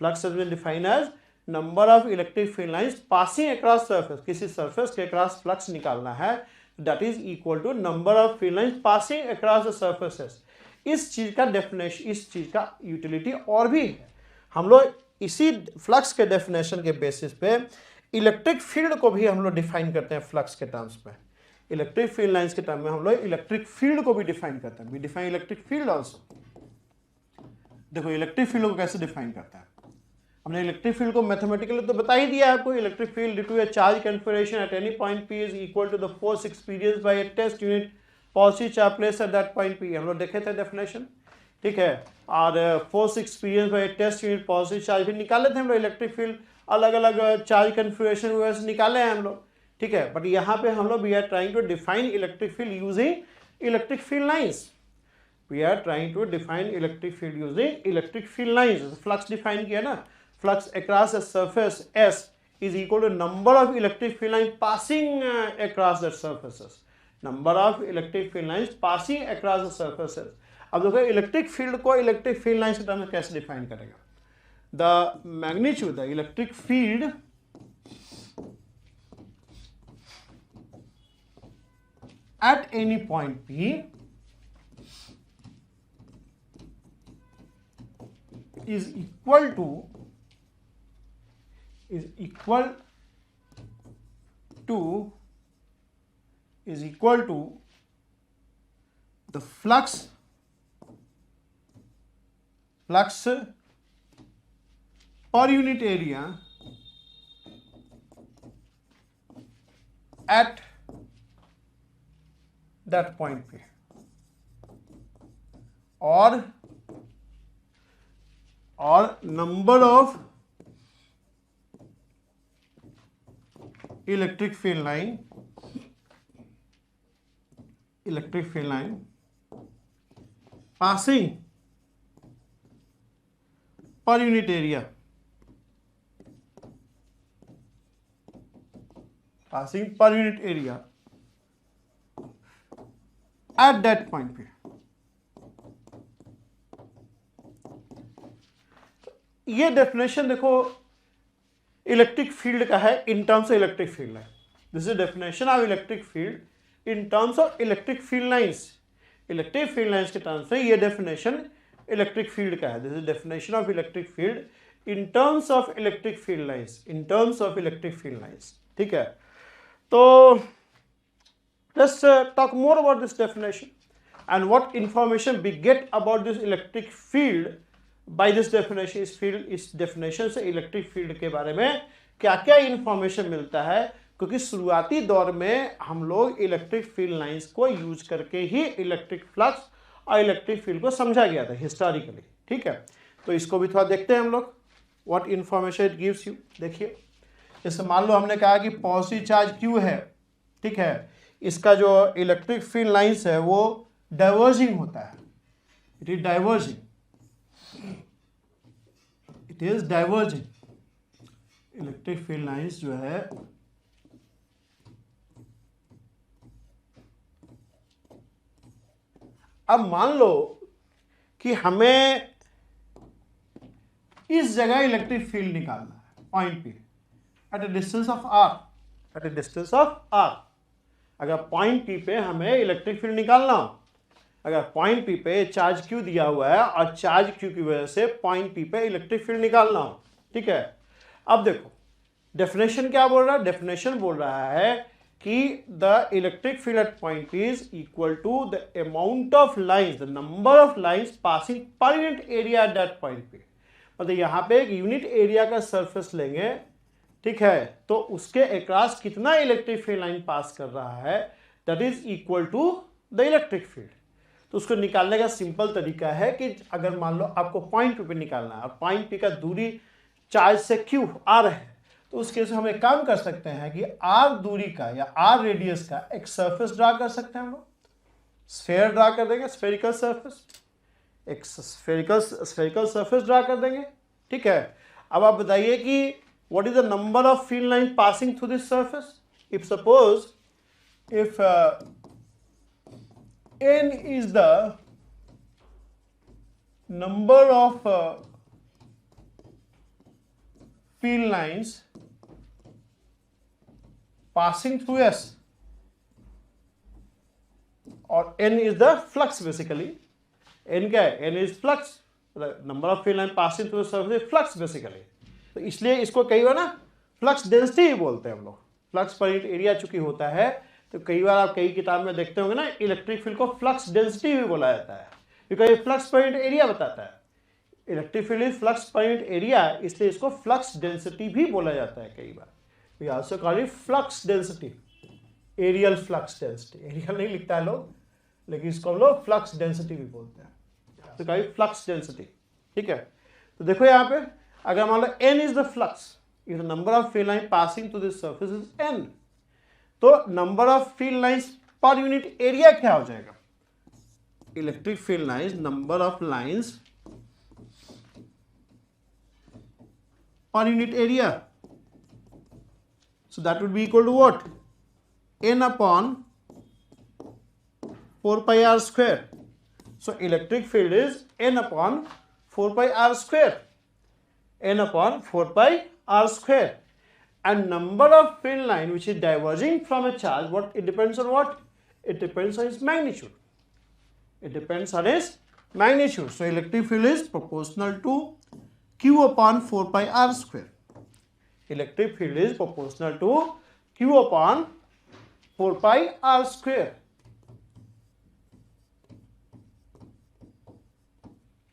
flux has been defined as number of electric field lines passing across surface, किसी सर्फेस के अक्रॉस फ्लक्स निकालना है, that is equal to number of field lines passing across the surfaces. इस चीज का definition, इस चीज का यूटिलिटी और भी है। हम लोग इसी फ्लक्स के डेफिनेशन के बेसिस पे इलेक्ट्रिक फील्ड को भी हम लोग डिफाइन करते हैं फ्लक्स के टर्म्स में। इलेक्ट्रिक फील्ड लाइंस के टर्म में हम लोग इलेक्ट्रिक फील्ड को भी डिफाइन करते हैं, we define electric field also. देखो इलेक्ट्रिक फील्ड को कैसे डिफाइन करता है, हमने इलेक्ट्रिक फील्ड को मैथमेटिकली तो बता ही दिया आपको। Electric field due to a charge configuration at any point P is equal to the force experienced by a test unit positive charge place at that point P, हम लोग देखे थे डेफिनेशन, ठीक है। और force experience by a test unit positive charge भी निकाले थे हम लोग, इलेक्ट्रिक फील्ड अलग अलग चार्ज कन्फिगरेशन वगैरह से निकाले हैं हम लोग, ठीक है। बट यहाँ पे हम लोग we are trying to define electric field using electric field lines, we are trying to define electric field using electric field lines. Flux define किया ना, flux across a surface S is equal to number of electric field lines passing across the surfaces, number of electric field lines passing across the surfaces। अब देखो electric field को electric field lines के term में कैसे define करेगा, the magnitude the electric field at any point P is equal to the flux per unit area at that point P, or number of electric field line passing per unit area passing per unit area at that point पे। ये definition देखो electric field का है in terms of electric field है। This is definition of electric field in terms of electric field lines. Electric field lines के terms में ये definition electric field का है। This is definition of electric field in terms of electric field lines, in terms of electric field lines. ठीक है, तो let's talk more about this definition and what information we get about this electric field by this definition. इस definition से electric field के बारे में क्या क्या इंफॉर्मेशन मिलता है, क्योंकि शुरुआती दौर में हम लोग इलेक्ट्रिक फील्ड लाइंस को यूज करके ही इलेक्ट्रिक फ्लक्स और इलेक्ट्रिक फील्ड को समझा गया था हिस्टोरिकली। ठीक है, तो इसको भी थोड़ा देखते हैं हम लोग, what information it gives you. देखिए, जैसे मान लो हमने कहा कि पॉजिटिव चार्ज क्यू है, ठीक है, इसका जो इलेक्ट्रिक फील्ड लाइंस है वो डाइवर्जिंग होता है, it is diverging, it is diverging. Electric field lines जो है अब मान लो कि हमें इस जगह इलेक्ट्रिक फील्ड निकालना है पॉइंट पे at a distance of r, at a distance of r. अगर पॉइंट पी पे हमें इलेक्ट्रिक फील्ड निकालना हो, अगर पॉइंट पी पे चार्ज क्यू दिया हुआ है और चार्ज क्यू की वजह से पॉइंट पी पे इलेक्ट्रिक फील्ड निकालना हो, ठीक है। अब देखो डेफिनेशन क्या बोल रहा है, डेफिनेशन बोल रहा है कि the electric field at point is equal to the amount of lines, the number of lines passing per unit area at that point पे। मतलब यहाँ पे एक यूनिट एरिया का सरफेस लेंगे, ठीक है, तो उसके अक्रॉस कितना इलेक्ट्रिक फील्ड लाइन पास कर रहा है, that is equal to the electric field. तो उसको निकालने का सिंपल तरीका है कि अगर मान लो आपको पॉइंट पे निकालना है और पॉइंट पे का दूरी चार्ज से क्यू आर है, तो उस केस में हम एक काम कर सकते हैं कि आर दूरी का या आर रेडियस का एक सरफेस ड्रा कर सकते हैं हम लोग, स्फेयर ड्रा कर देंगे, स्फेरिकल सरफेस, एक स्फेरिकल सरफेस ड्रा कर देंगे, ठीक है। अब आप बताइए कि what is the number of field line passing through this surface. If suppose if n is the number of field lines passing through S, और n is the flux basically, n क्या है, n is flux, number of field line passing through the surface is flux basically। तो इसलिए इसको कई बार ना flux density भी बोलते हैं हम लोग, फ्लक्स पर यूनिट एरिया चूंकि होता है, तो कई बार आप कई किताब में देखते होंगे ना इलेक्ट्रिक फील्ड को फ्लक्स डेंसिटी भी बोला जाता है, क्योंकि ये फ्लक्स पर यूनिट एरिया बताता है। Electric field is flux per unit area, इसलिए इसको फ्लक्स डेंसिटी भी बोला जाता है कई बार। We also call it flux density, areal flux density, areal नहीं लिखता है लोग, लेकिन इसको हम लोग फ्लक्स डेंसिटी भी बोलते हैं, तो कहीं फ्लक्स डेंसिटी, ठीक है। तो देखो यहाँ पे अगर मान लो n is the flux, if the number of field line passing to this surface is n, तो number of field lines per unit area क्या हो जाएगा, electric field lines, number of lines per unit area, so that would be equal to what, n upon 4 pi r square। so electric field is n upon 4 pi r square, n upon 4 pi r square, and number of field line which is diverging from a charge, what it depends on, what it depends on its magnitude, it depends on its magnitude। so electric field is proportional to q upon 4 pi r square, electric field is proportional to q upon 4 pi r square,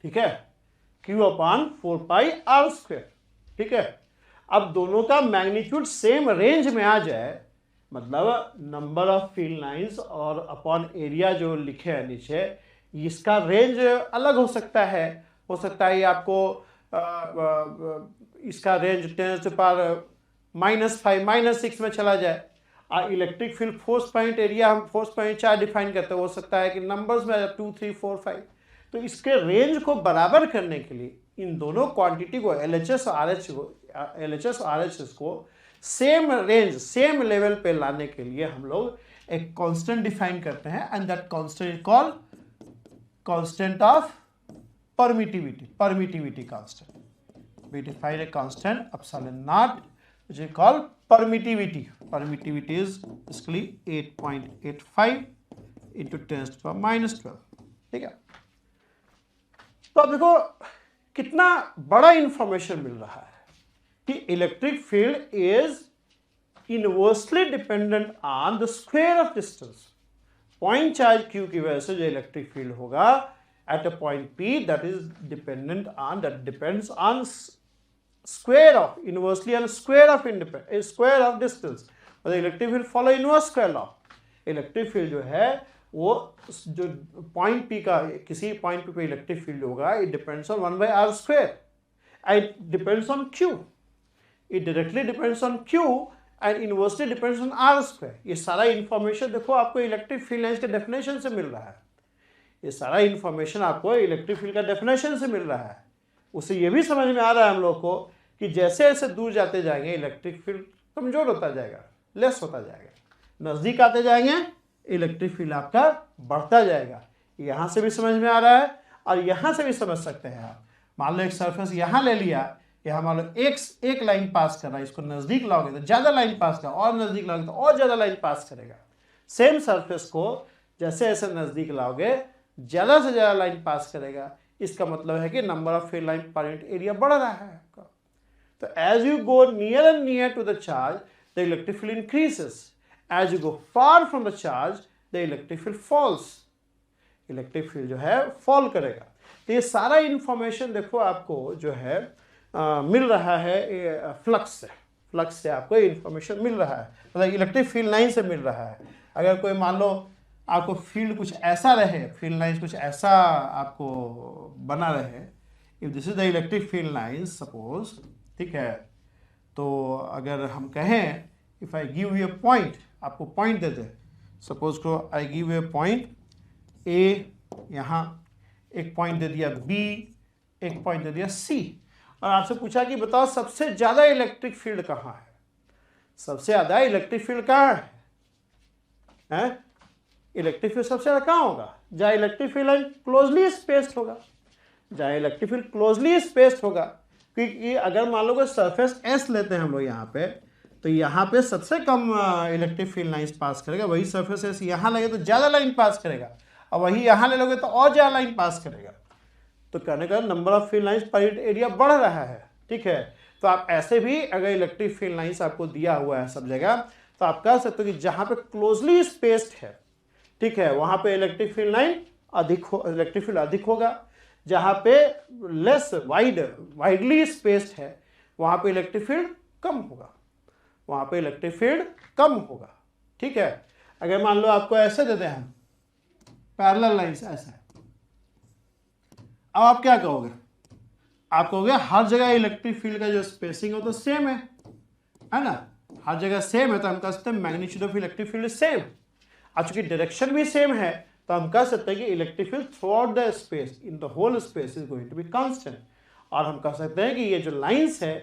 ठीक है, q upon 4 pi r square, ठीक है। अब दोनों का magnitude same range में आ जाए, मतलब नंबर ऑफ फील्ड लाइंस और अपॉन एरिया जो लिखे हैं नीचे, इसका रेंज अलग हो सकता है ये आपको इसका रेंज 10 पर -5 -6 में चला जाए, और electric field force point area हम फोर्स पॉइंट 4 डिफाइन करते हैं, हो सकता है कि नंबर्स में 2 3 4 5। तो इसके रेंज को बराबर करने के लिए इन दोनों क्वांटिटी को LHS और RHS को सेम रेंज सेम लेवल पे लाने के लिए हम लोग एक कांस्टेंट डिफाइन करते हैं and that constant is called constant of permittivity constant. We define a constant epsilon naught which is called permittivity. Permittivity is basically 8.85 into 10 to the power minus 12. ठीक है, तो अब देखो कितना बड़ा इंफॉर्मेशन मिल रहा है कि electric field is inversely dependent on the square of distance. Point charge q की वजह से जो इलेक्ट्रिक फील्ड होगा at a point P that is dependent on, that depends on square of, inversely on square of square of distance. और electric field follow inverse square law. Electric field जो है वो जो पॉइंट P का किसी point P पे electric field होगा, it depends on 1/r square and depends on Q. It directly depends on Q and inversely depends on r square. ये सारा इंफॉर्मेशन देखो आपको इलेक्ट्रिक फील्ड लाइंस के डेफिनेशन से मिल रहा है. ये सारा इंफॉर्मेशन आपको इलेक्ट्रिक फील्ड का डेफिनेशन से मिल रहा है. उससे ये भी समझ में आ रहा है हम लोग को कि जैसे जैसे दूर जाते जाएंगे इलेक्ट्रिक फील्ड कमजोर होता जाएगा, लेस होता जाएगा. नज़दीक आते जाएंगे इलेक्ट्रिक फील्ड आपका बढ़ता जाएगा. यहाँ से भी समझ में आ रहा है और यहाँ से भी समझ सकते हैं आप. मान लो एक सरफेस यहाँ ले लिया, यहाँ मान लो एक लाइन पास कर रहा है, इसको नज़दीक लाओगे तो ज़्यादा लाइन पास करेगा, और नज़दीक लाओगे तो और ज़्यादा लाइन पास करेगा. सेम सरफेस को जैसे जैसे नज़दीक लाओगे ज़्यादा से ज़्यादा लाइन पास करेगा. इसका मतलब है कि number of field line per unit area बढ़ रहा है आपका. तो as you go near and near to the charge the electric field increases. As you go far from the charge the electric field falls. Electric field जो है fall करेगा. तो ये सारा इंफॉर्मेशन देखो आपको जो है मिल रहा है फ्लक्स से आपको इंफॉर्मेशन मिल रहा है, मतलब इलेक्ट्रिक फील्ड लाइन से मिल रहा है. अगर कोई मान लो आपको फील्ड कुछ ऐसा रहे, फील्ड लाइंस कुछ ऐसा आपको बना रहे, if this is the electric field lines suppose, ठीक है, तो अगर हम कहें if I give U A point, आपको पॉइंट दे दे, सपोज को I give U A point A, यहाँ एक पॉइंट दे दिया बी, एक पॉइंट दे दिया सी, और आपसे पूछा कि बताओ सबसे ज़्यादा इलेक्ट्रिक फील्ड कहाँ है. सबसे ज़्यादा इलेक्ट्रिक फील्ड कहाँ है? इलेक्ट्रिक फील्ड सबसे ज़्यादा कहाँ होगा? जहाँ electric field line closely spaced होगा. जहाँ इलेक्ट्रिक फील्ड क्लोजली स्पेस्ड होगा, क्योंकि अगर मान लो कि सरफेस एस लेते हैं हम लोग यहाँ पे, तो यहाँ पे सबसे कम इलेक्ट्रिक फील्ड लाइंस पास करेगा. वही सरफेस एस यहाँ लगे तो ज़्यादा लाइन पास करेगा, और वही यहाँ ले लोगे तो और ज़्यादा लाइन पास करेगा. तो कहने का number of field lines per unit area बढ़ रहा है. ठीक है, तो आप ऐसे भी अगर इलेक्ट्रिक फील्ड लाइंस आपको दिया हुआ है सब जगह, तो आप कह सकते हो कि जहाँ पे क्लोजली स्पेस्ड है, ठीक है, वहाँ पे electric field line electric field अधिक होगा. जहाँ पे लेस वाइडली स्पेस्ड है, वहाँ पे इलेक्ट्रिक फील्ड कम होगा. वहाँ पे इलेक्ट्रिक फील्ड कम होगा. ठीक है, अगर मान लो आपको ऐसे देते हैं पैरेलल लाइंस ऐसे, अब आप क्या कहोगे? आप कहोगे हर जगह इलेक्ट्रिक फील्ड का जो स्पेसिंग हो तो सेम है ना, हर जगह सेम है, तो हम कह सकते हैं magnitude of electric field same. अब चूंकि डायरेक्शन भी सेम है, तो हम कह सकते हैं कि electric field throughout the space in the whole space is going to be constant. और हम कह सकते हैं कि ये जो लाइंस है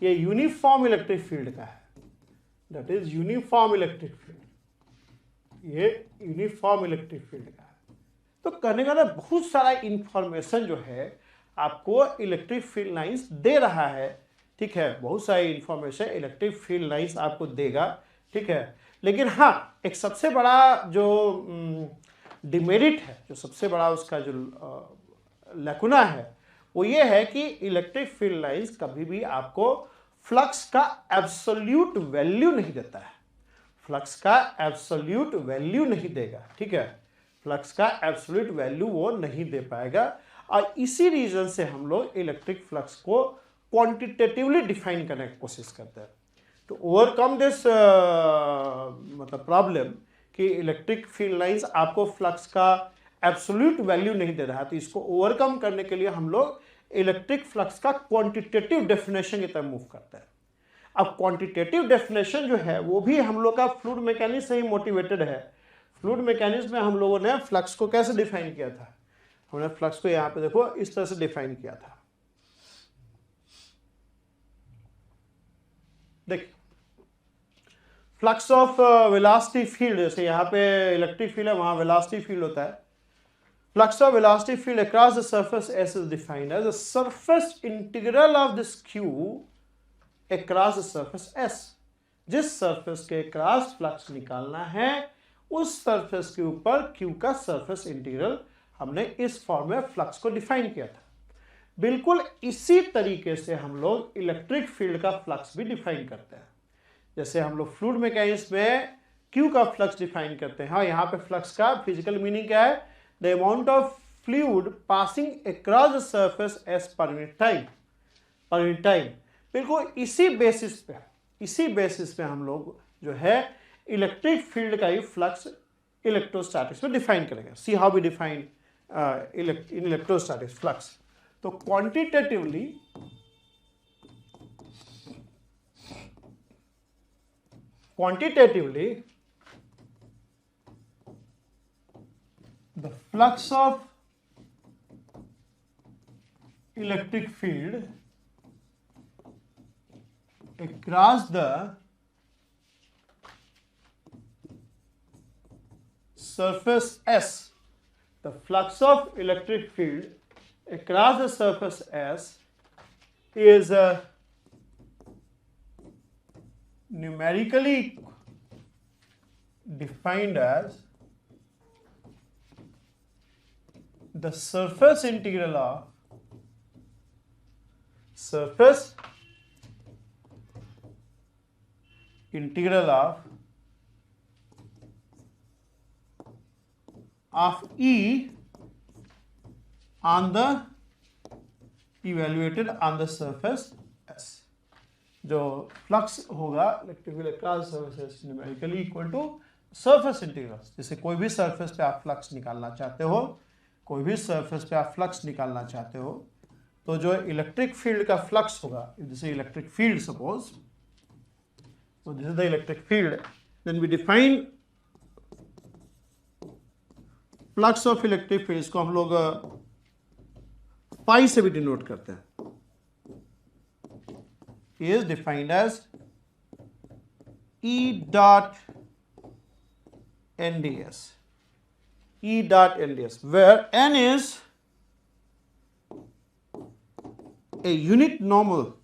ये यूनिफॉर्म इलेक्ट्रिक फील्ड का है. That is uniform electric field, ये यूनिफॉर्म इलेक्ट्रिक फील्ड का है. तो कहने का ना बहुत सारा इंफॉर्मेशन जो है आपको इलेक्ट्रिक फील्ड लाइंस दे रहा है. ठीक है, बहुत सारी इंफॉर्मेशन इलेक्ट्रिक फील्ड लाइंस आपको देगा. ठीक है, लेकिन हाँ, एक सबसे बड़ा जो डिमेरिट है, जो सबसे बड़ा उसका जो लैकुना है, वो ये है कि इलेक्ट्रिक फील्ड लाइंस कभी भी आपको फ्लक्स का एब्सोल्यूट वैल्यू नहीं देता है. फ्लक्स का एब्सोल्यूट वैल्यू नहीं देगा. ठीक है, फ्लक्स का एब्सोल्यूट वैल्यू वो नहीं दे पाएगा. और इसी रीजन से हम लोग इलेक्ट्रिक फ्लक्स को क्वांटिटेटिवली डिफाइन करने की कोशिश करते हैं. टू ओवरकम दिस मतलब प्रॉब्लम कि इलेक्ट्रिक फील्ड लाइंस आपको फ्लक्स का एब्सोल्यूट वैल्यू नहीं दे रहा है, तो इसको ओवरकम करने के लिए हम लोग इलेक्ट्रिक फ्लक्स का क्वांटिटेटिव डेफिनेशन की तरफ मूव करते हैं. अब क्वांटिटेटिव डेफिनेशन जो है वो भी हम लोग का फ्लूइड मैकेनिक्स से ही मोटिवेटेड है. फ्लूइड मैकेनिक्स में हम लोगों ने फ्लक्स को कैसे डिफाइन किया था? हमने फ्लक्स को यहाँ पे देखो इस तरह से डिफाइन किया था. देखिए, फ्लक्स ऑफ वेलोसिटी फील्ड, जैसे यहाँ पे इलेक्ट्रिक फील्ड है, वहाँ वेलोसिटी फील्ड होता है। Flux of velocity field across the surface S is defined as the surface integral of this Q across the surface S. जिस सरफेस के क्रॉस फ्लक्स निकालना है उस सरफेस के ऊपर क्यू का सरफेस इंटीग्रल हमने इस फॉर्म में फ्लक्स को डिफाइन किया था। बिल्कुल इसी तरीके से हम लोग इलेक्ट्रिक फील्ड का फ्लक्स भी डिफाइन करते हैं। जैसे हम लोग फ्लूइड मैकेनिक्स में क्यू का फ्लक्स डिफाइन करते हैं। हाँ, यहाँ पे फ्लक्स का फिजिकल मीनिंग क्या है? The amount of fluid passing across the surface S पर यूनिट टाइम। बिल्कुल इसी बेसिस पे हम लोग जो है इलेक्ट्रिक फील्ड का ही फ्लक्स इलेक्ट्रोस्टैटिक्स में डिफाइन करेंगे। See how we define in electrostatics flux. तो quantitatively the flux of electric field across the surface S, the flux of electric field across the surface S is numerically defined as the surface integral of E on the evaluated on the surface S। जो flux होगा electric field across surface numerically equal to surface integral. जैसे कोई भी surface पे आप flux निकालना चाहते हो, तो जो इलेक्ट्रिक फील्ड का फ्लक्स होगा, जैसे electric field suppose, so this is the electric field, then we define flux of electric field। इसको हम लोग पाई से भी डिनोट करते हैं। is defined as E dot NDS, where N is a unit normal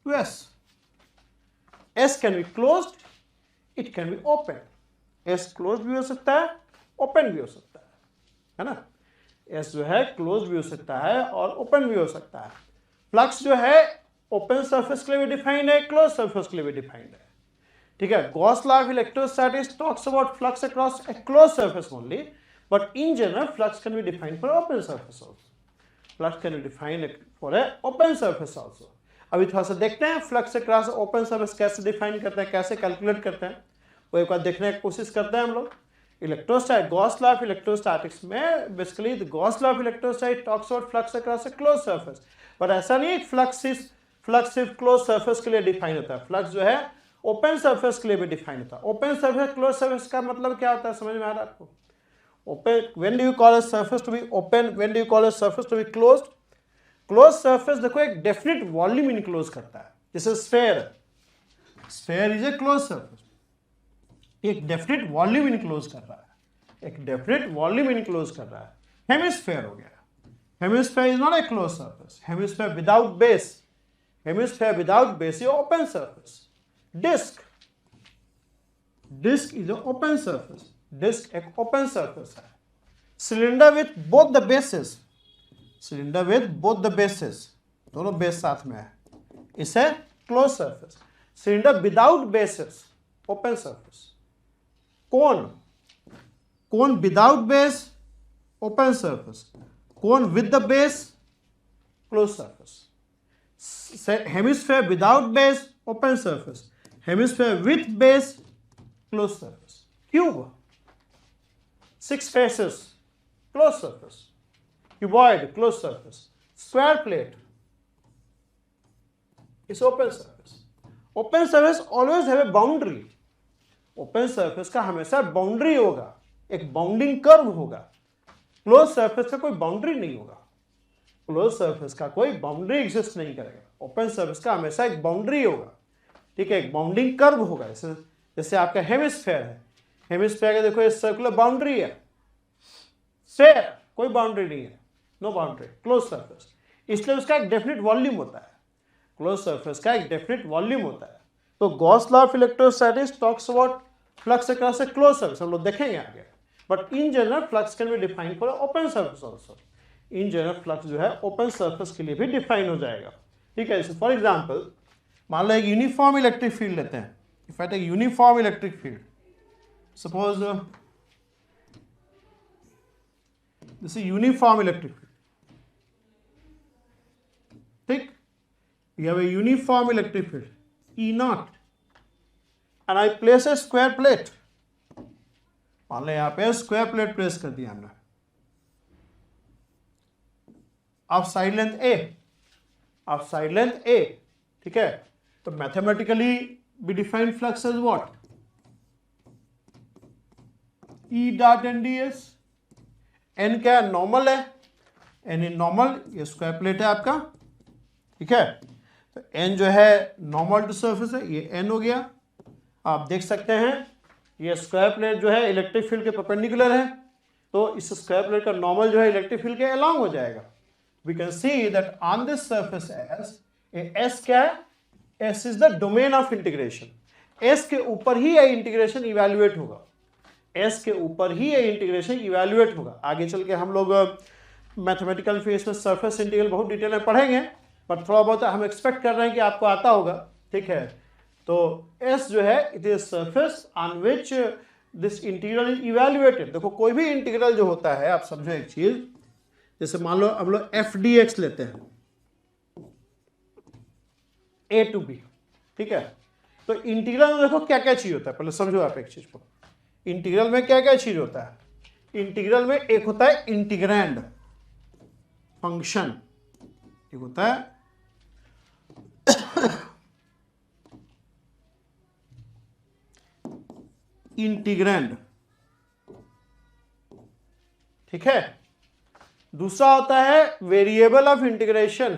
to S. S can be closed, it can be open। S closed भी हो सकता है, open भी हो सकता है ना। S जो है क्लोज भी हो सकता है और ओपन भी हो सकता है। फ्लक्स जो है ओपन सरफेस के लिए भी डिफाइंड है, क्लोज सरफेस के लिए भी डिफाइंड है। ठीक है, Gauss law of electrostatics talks about flux across A close surface only, but in general flux can be defined for open surface also. Flux can be defined for a open surface also. अभी थोड़ा सा देखते हैं flux across open surface कैसे define करते हैं, कैसे calculate करते हैं, वो एक बार देखने की कोशिश करते हैं हम लोग। गॉस लॉ ऑफ इलेक्ट्रोस्टैटिक्स में basically the Gauss law of electrostatics talks about flux across A close surface, but ऐसा नहीं है फ्लक्स सिर्फ क्लोज सरफेस के लिए डिफाइन होता है। फ्लक्स जो है ओपन सरफेस के लिए भी डिफाइन होता है। ओपन सरफेस क्लोज सरफेस का मतलब क्या होता है, समझ में आ रहा है आपको? Open, when do you call a surface to be open, when do you call a surface to be closed? Close surface देखो एक डेफिनेट वॉल्यूम इनक्लोज करता है। जैसे sphere is a close surface, एक डेफिनेट वॉल्यूम इनक्लोज कर रहा है। Hemisphere हो गया, hemisphere is not a close surface. Hemisphere without base ये open surface. Disk is open surface, disk एक ओपन सरफेस है। Cylinder with both the bases, दोनों बेस साथ में है, इसे close surface. Cylinder without bases open surface. Cone without base open surface, cone with the base close surface. Hemisphere without base open surface, hemisphere with base close surface. Cube 6 faces close surface, cuboid close surface, square plate is open surface. Open surface always have a boundary. Open surface का हमेशा boundary होगा, एक bounding curve होगा। Close surface का कोई boundary नहीं होगा। Close surface का कोई बाउंड्री एग्जिस्ट नहीं करेगा। ओपन सरफेस का हमेशा एक बाउंड्री होगा, ठीक है, एक बाउंडिंग कर्व होगा। जैसे आपका हेमिस्फेयर है, हेमिस्फेयर का देखो ये सर्कुलर बाउंड्री है, स्फेयर कोई बाउंड्री नहीं है, नो बाउंड्री, क्लोज सरफेस, इसलिए उसका एक डेफिनेट वॉल्यूम होता है। क्लोज सरफेस का एक डेफिनेट वॉल्यूम होता है। तो Gauss law of electrostatics talks about flux across A close surface, हम लोग देखेंगे आगे। But in general flux can be define for open surface also. In general flux जो है ओपन सरफेस के लिए भी डिफाइन हो जाएगा, ठीक है। फॉर एग्जाम्पल मान लो एक यूनिफॉर्म इलेक्ट्रिक फील्ड लेते हैं। If I take uniform electric field, suppose this is uniform electric field, ठीक, you have a uniform electric field E naught and I place a square plate, मान लो यहाँ पे square plate place कर दिया हमने of side length A, of side length A, ठीक है। तो mathematically we define flux as what? E dot n ds, n क्या है, नॉर्मल है, n इन नॉर्मल, ये स्क्वायर प्लेट है आपका, ठीक है। तो n जो है नॉर्मल टू सरफेस है, ये n हो गया। आप देख सकते हैं ये स्क्वायर प्लेट जो है इलेक्ट्रिक फील्ड के परपेंडिकुलर है, तो इस स्क्वायर प्लेट का नॉर्मल जो है इलेक्ट्रिक फील्ड के अलोंग हो जाएगा। We can see that on this surface S क्या है, S is the domain of integration. S के ऊपर ही ये इंटीग्रेशन इवैल्यूएट होगा, S के ऊपर ही ये इंटीग्रेशन इवैल्यूएट होगा। आगे चल के हम लोग मैथमेटिकल फेस में सरफेस इंटीग्रल बहुत डिटेल में पढ़ेंगे, पर थोड़ा बहुत हम एक्सपेक्ट कर रहे हैं कि आपको आता होगा, ठीक है। तो S जो है it is surface on which this integral is evaluated. देखो कोई भी इंटीग्रल जो होता है, आप समझो एक चीज, जैसे मान लो हम लोग f dx लेते हैं a to b, ठीक है। तो इंटीग्रल में देखो क्या क्या चीज होता है, पहले समझो आप एक चीज को। इंटीग्रल में क्या क्या चीज होता है, इंटीग्रल में एक होता है इंटीग्रैंड फंक्शन, एक होता है इंटीग्रैंड, ठीक है। दूसरा होता है variable of integration,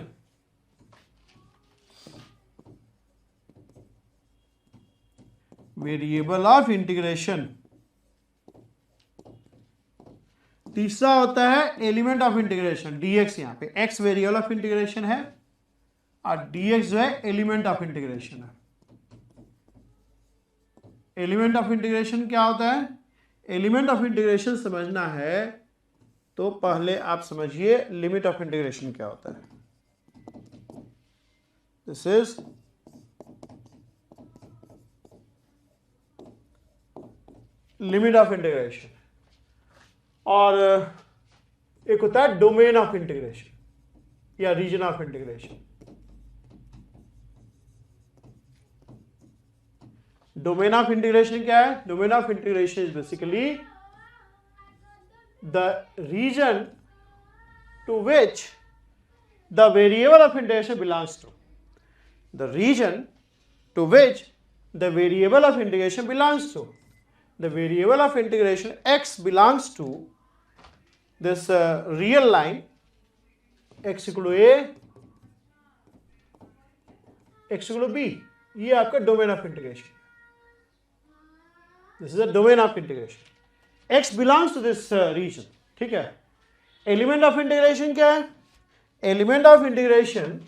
variable of integration. तीसरा होता है एलिमेंट ऑफ इंटीग्रेशन, dx, यहां पे x वेरिएबल ऑफ इंटीग्रेशन है और dx जो है एलिमेंट ऑफ इंटीग्रेशन है। एलिमेंट ऑफ इंटीग्रेशन क्या होता है, एलिमेंट ऑफ इंटीग्रेशन समझना है तो पहले आप समझिए लिमिट ऑफ इंटीग्रेशन क्या होता है। This is limit of integration, और एक होता है डोमेन ऑफ इंटीग्रेशन या region of integration. Domain of integration क्या है, domain of integration is basically the region to which the variable of integration belongs to, the region to which the variable of integration belongs to. The variable of integration x belongs to this real line x equal to a, x equal to b, ये आपका domain of integration, this is the domain of integration, x belongs to this region, ठीक है। Element of integration क्या है, element of integration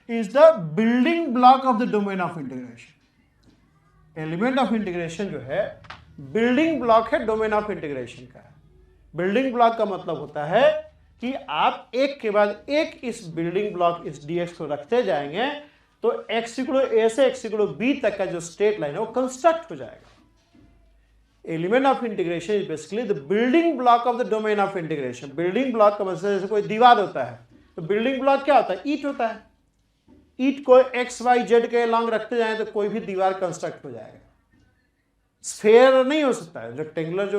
is the building block of the domain of integration. Element of integration जो है building block है domain of integration का। Building block का मतलब होता है कि आप एक के बाद एक इस बिल्डिंग ब्लॉक इस dx को रखते जाएंगे तो x इक्वल टू a से x इक्वल टू b तक का जो स्ट्रेट लाइन है वो कंस्ट्रक्ट हो जाएगा। Element of integration is basically the building block of the domain of integration. Building block का मतलब जैसे कोई दीवार होता है तो बिल्डिंग ब्लॉक क्या होता है, ईंट होता है। ईंट को x y z के लॉन्ग रखते जाए तो कोई भी दीवार कंस्ट्रक्ट हो जाएगा। स्फेयर नहीं हो सकता है, रेक्टेंगुलर जो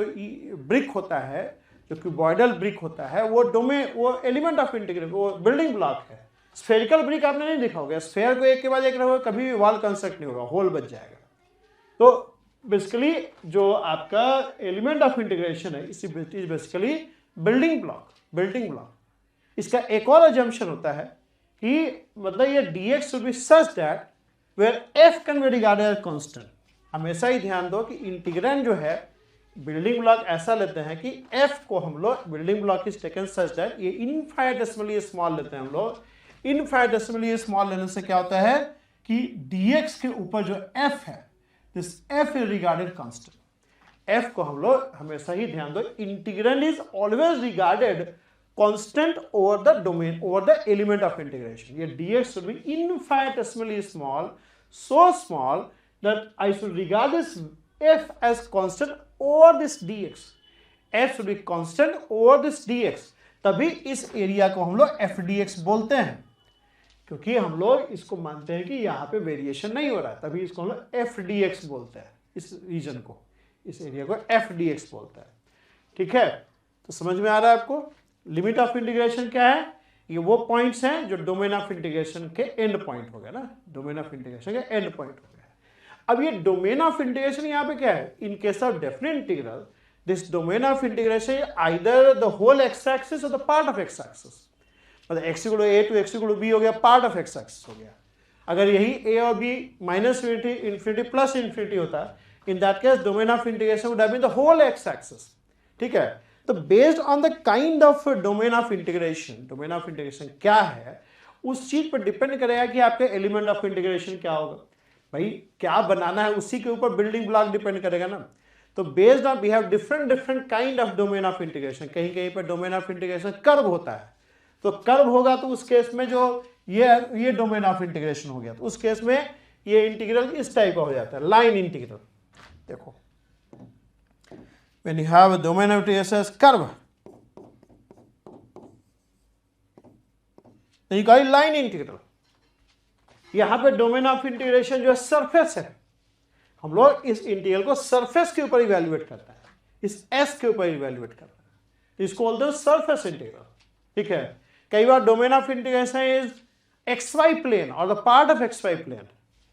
ब्रिक होता है, जो क्यूबॉइडल ब्रिक होता है, वो डोमेन, वो एलिमेंट ऑफ इंटीग्रेशन, वो बिल्डिंग ब्लॉक है। स्फेरिकल ब्रिक आपने नहीं देखा होगा, स्फेयर को एक के बाद एक रखोगे कभी भी वॉल कंस्ट्रक्ट नहीं होगा, होल बच जाएगा। तो बेसिकली जो आपका एलिमेंट ऑफ इंटीग्रेशन है इस basically building block, building block. इसका एक और अजम्पशन होता है कि मतलब ये dx should be such that where f can be regarded as constant. हमेशा ही ध्यान दो कि इंटीग्रेंड जो है बिल्डिंग ब्लॉक ऐसा लेते हैं कि f को हम लोग building block is taken such that ये इनफाइनेटेसिमली स्मॉल लेते हैं हम लोग। इनफाइनेटेसिमली स्मॉल लेने से क्या होता है कि dx के ऊपर जो f है this f is regarded constant. f को हम लोग हमेशा ही ध्यान दो integrand is always regarded constant over the domain over the element of integration. ये dx should be infinitesimally small, so small that I should regard this f as constant over this dx। f should be constant over this dx, तभी इस area को हम लोग f dx बोलते हैं, क्योंकि हम लोग इसको मानते हैं कि यहाँ पे वेरिएशन नहीं हो रहा है, तभी इसको हम लोग f dx बोलते हैं। इस रीजन को, इस एरिया को f dx बोलते हैं। ठीक है, तो समझ में आ रहा है आपको? लिमिट ऑफ इंटीग्रेशन क्या है? ये वो पॉइंट्स हैं जो डोमेन ऑफ इंटीग्रेशन के एंड पॉइंट हो गया ना, डोमेन ऑफ इंटीग्रेशन के एंड पॉइंट हो गया। अब ये डोमेन ऑफ इंटीग्रेशन यहाँ पे क्या है? In case of definite integral this domain of integration either the whole x axis और the part of x axis. मतलब x equal a to x equal b हो गया, पार्ट ऑफ एक्स एक्सिस हो गया। अगर यही a और b minus infinity plus infinity होता, in that case domain of integration would have been the whole x axis. ठीक है, तो based on the kind of domain of integration, domain of integration क्या है उस चीज पर डिपेंड करेगा कि आपके एलिमेंट ऑफ इंटीग्रेशन क्या होगा। भाई क्या बनाना है उसी के ऊपर बिल्डिंग ब्लॉक डिपेंड करेगा ना। तो based on we have different kind of domain of integration. कहीं कहीं पर डोमेन ऑफ इंटीग्रेशन कर्व होता है, तो कर्व होगा तो उस केस में जो ये डोमेन ऑफ इंटीग्रेशन हो गया, तो उस केस में ये इंटीग्रल इस टाइप का हो जाता है, लाइन इंटीग्रल। देखो when you have a domain of integration as curve, then you call it line integral। यहां पे डोमेन ऑफ इंटीग्रेशन जो है सरफेस है, हम लोग इस इंटीग्रल को सरफेस के ऊपर इवैल्यूएट करता है, इस एस के ऊपर इवैल्यूएट करता है, इसको बोलते हैं सरफेस इंटीग्रल। ठीक है, कई बार domain of integration is xy plane और the part of xy plane,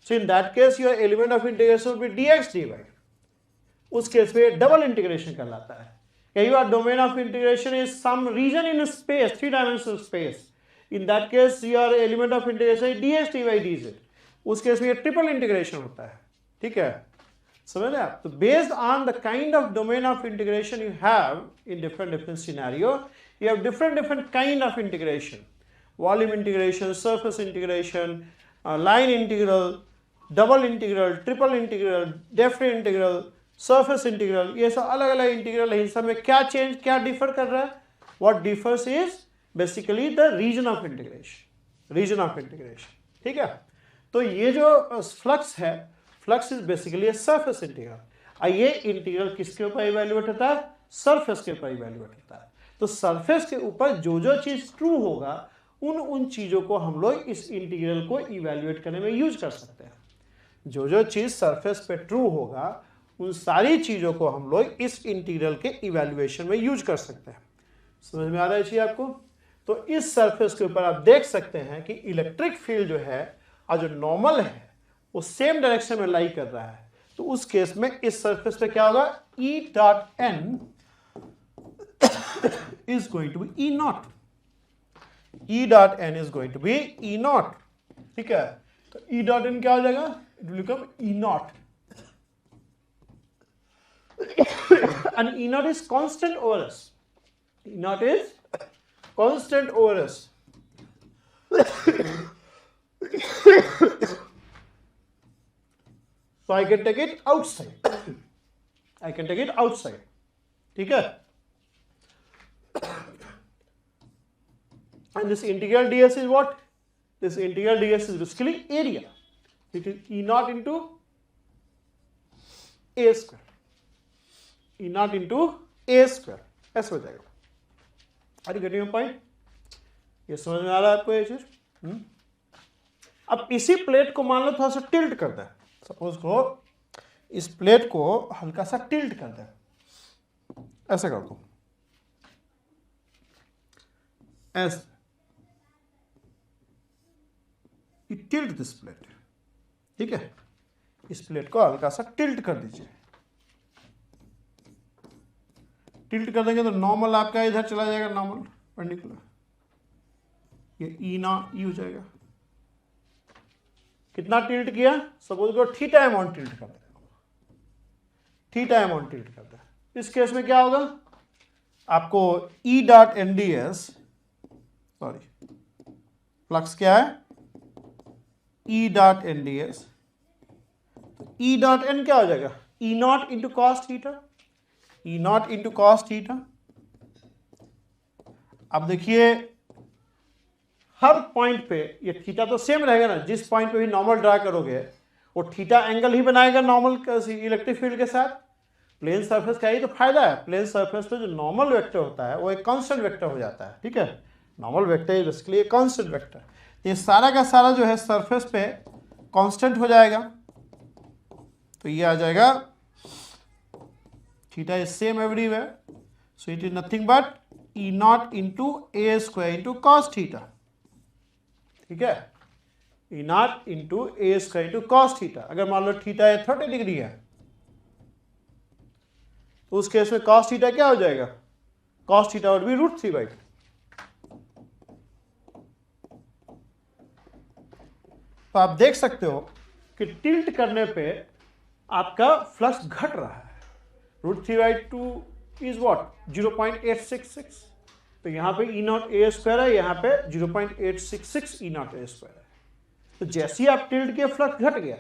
so in that case your element of integration will be dx dy। उस केस में डबल इंटीग्रेशन कहलाता है। कई बार domain of integration is some region in space, 3 dimensional space, in that case your element of integration is dx dy dz। उस केस में ये ट्रिपल इंटीग्रेशन होता है। ठीक है, समझ रहे आप? तो based on the kind of domain of integration you have in different scenario, you have different kind of integration, volume integration, surface integration, line integral, double integral, triple integral, definite integral, surface integral। ये सब अलग अलग integral है। इन सब में क्या change, क्या differ कर रहा है? what differs is basically the region of integration, region of integration। ठीक है, तो ये जो फ्लक्स है, flux is basically a surface integral. ये इंटीग्रल किसके ऊपर इवैल्यूएट होता है? सरफेस के ऊपर इवैल्यूएट होता है। तो सरफेस के ऊपर जो चीज ट्रू होगा उन चीजों को हम लोग इस इंटीग्रल को इवैल्यूएट करने में यूज कर सकते हैं। जो चीज सरफेस पे ट्रू होगा उन सारी चीजों को हम लोग इस इंटीग्रल के इवैल्यूएशन में यूज कर सकते हैं। समझ में आ रहा है चीज आपको? तो इस सरफेस के ऊपर आप देख सकते हैं कि इलेक्ट्रिक फील्ड जो है और जो नॉर्मल है वो सेम डायरेक्शन में लाई कर रहा है। तो उस केस में इस सरफेस पे क्या होगा? E dot n is going to be E naught। E dot n is going to be E naught। ठीक है, तो E dot n क्या हो जाएगा? It will become E naught and E naught is constant over S। E naught is constant over S। So I can take it outside। I can take it outside। ठीक है, and this integral ds is what? This integral ds is basically area। It is E naught into a square। E naught into a square ऐसा हो जाएगा। Are you getting my point? ये समझ में आ रहा है आपको ये चीज? अब इसी प्लेट को मान लो थोड़ा सा टिल्ट करता है। सपोज को इस प्लेट को हल्का सा टिल्ट करता है, ऐसा कर दो, ऐसे टिल्ट दिस प्लेट। ठीक है, इस प्लेट को हल्का सा टिल्ट कर दीजिए। टिल्ट कर देंगे तो नॉर्मल आपका इधर चला जाएगा, नॉर्मल परपेंडिकुलर। ये ई नॉट ई हो जाएगा। कितना टिल्ट किया? सपोज को थीटा अमाउंट टिल्ट कर दे, थीटा अमाउंट टिल्ट कर दे। इस केस में क्या होगा? आपको E dot N D S, sorry flux क्या है? E dot N D S, तो ई डॉट एन क्या हो जाएगा? E naught into cos theta, E naught into cos theta. अब देखिए हर पॉइंट पे ये थीटा तो सेम रहेगा ना, जिस पॉइंट पे भी नॉर्मल ड्रा करोगे वो थीटा एंगल ही बनाएगा नॉर्मल इलेक्ट्रिक फील्ड के साथ। प्लेन सरफेस का ही तो फायदा है, प्लेन सरफेस पे जो नॉर्मल वेक्टर होता है वो एक कांस्टेंट वेक्टर हो जाता है, ठीक है। नॉर्मल वेक्टर इज बेसिकली एक कांस्टेंट वेक्टर। ये सारा का सारा जो है सरफेस पे कांस्टेंट हो जाएगा, तो ये आ जाएगा theta is same everywhere, so it is nothing but E naught into a square into cos theta, ठीक है। E naught into a square into cos theta. अगर मान लो थीटा 30 डिग्री है तो उस केस में कॉस थीटा क्या हो जाएगा? Cos theta would be √3/2। तो आप देख सकते हो कि टिल्ट करने पे आपका फ्लक्स घट रहा है। √3/2 इज व्हाट? 0.866। तो यहाँ पे ई नॉट ए स्क्वायर है, यहाँ पे 0.866 ई नॉट ए स्क्वायर है। तो जैसे ही आप टिल्ट किए फ्लक्स घट गया,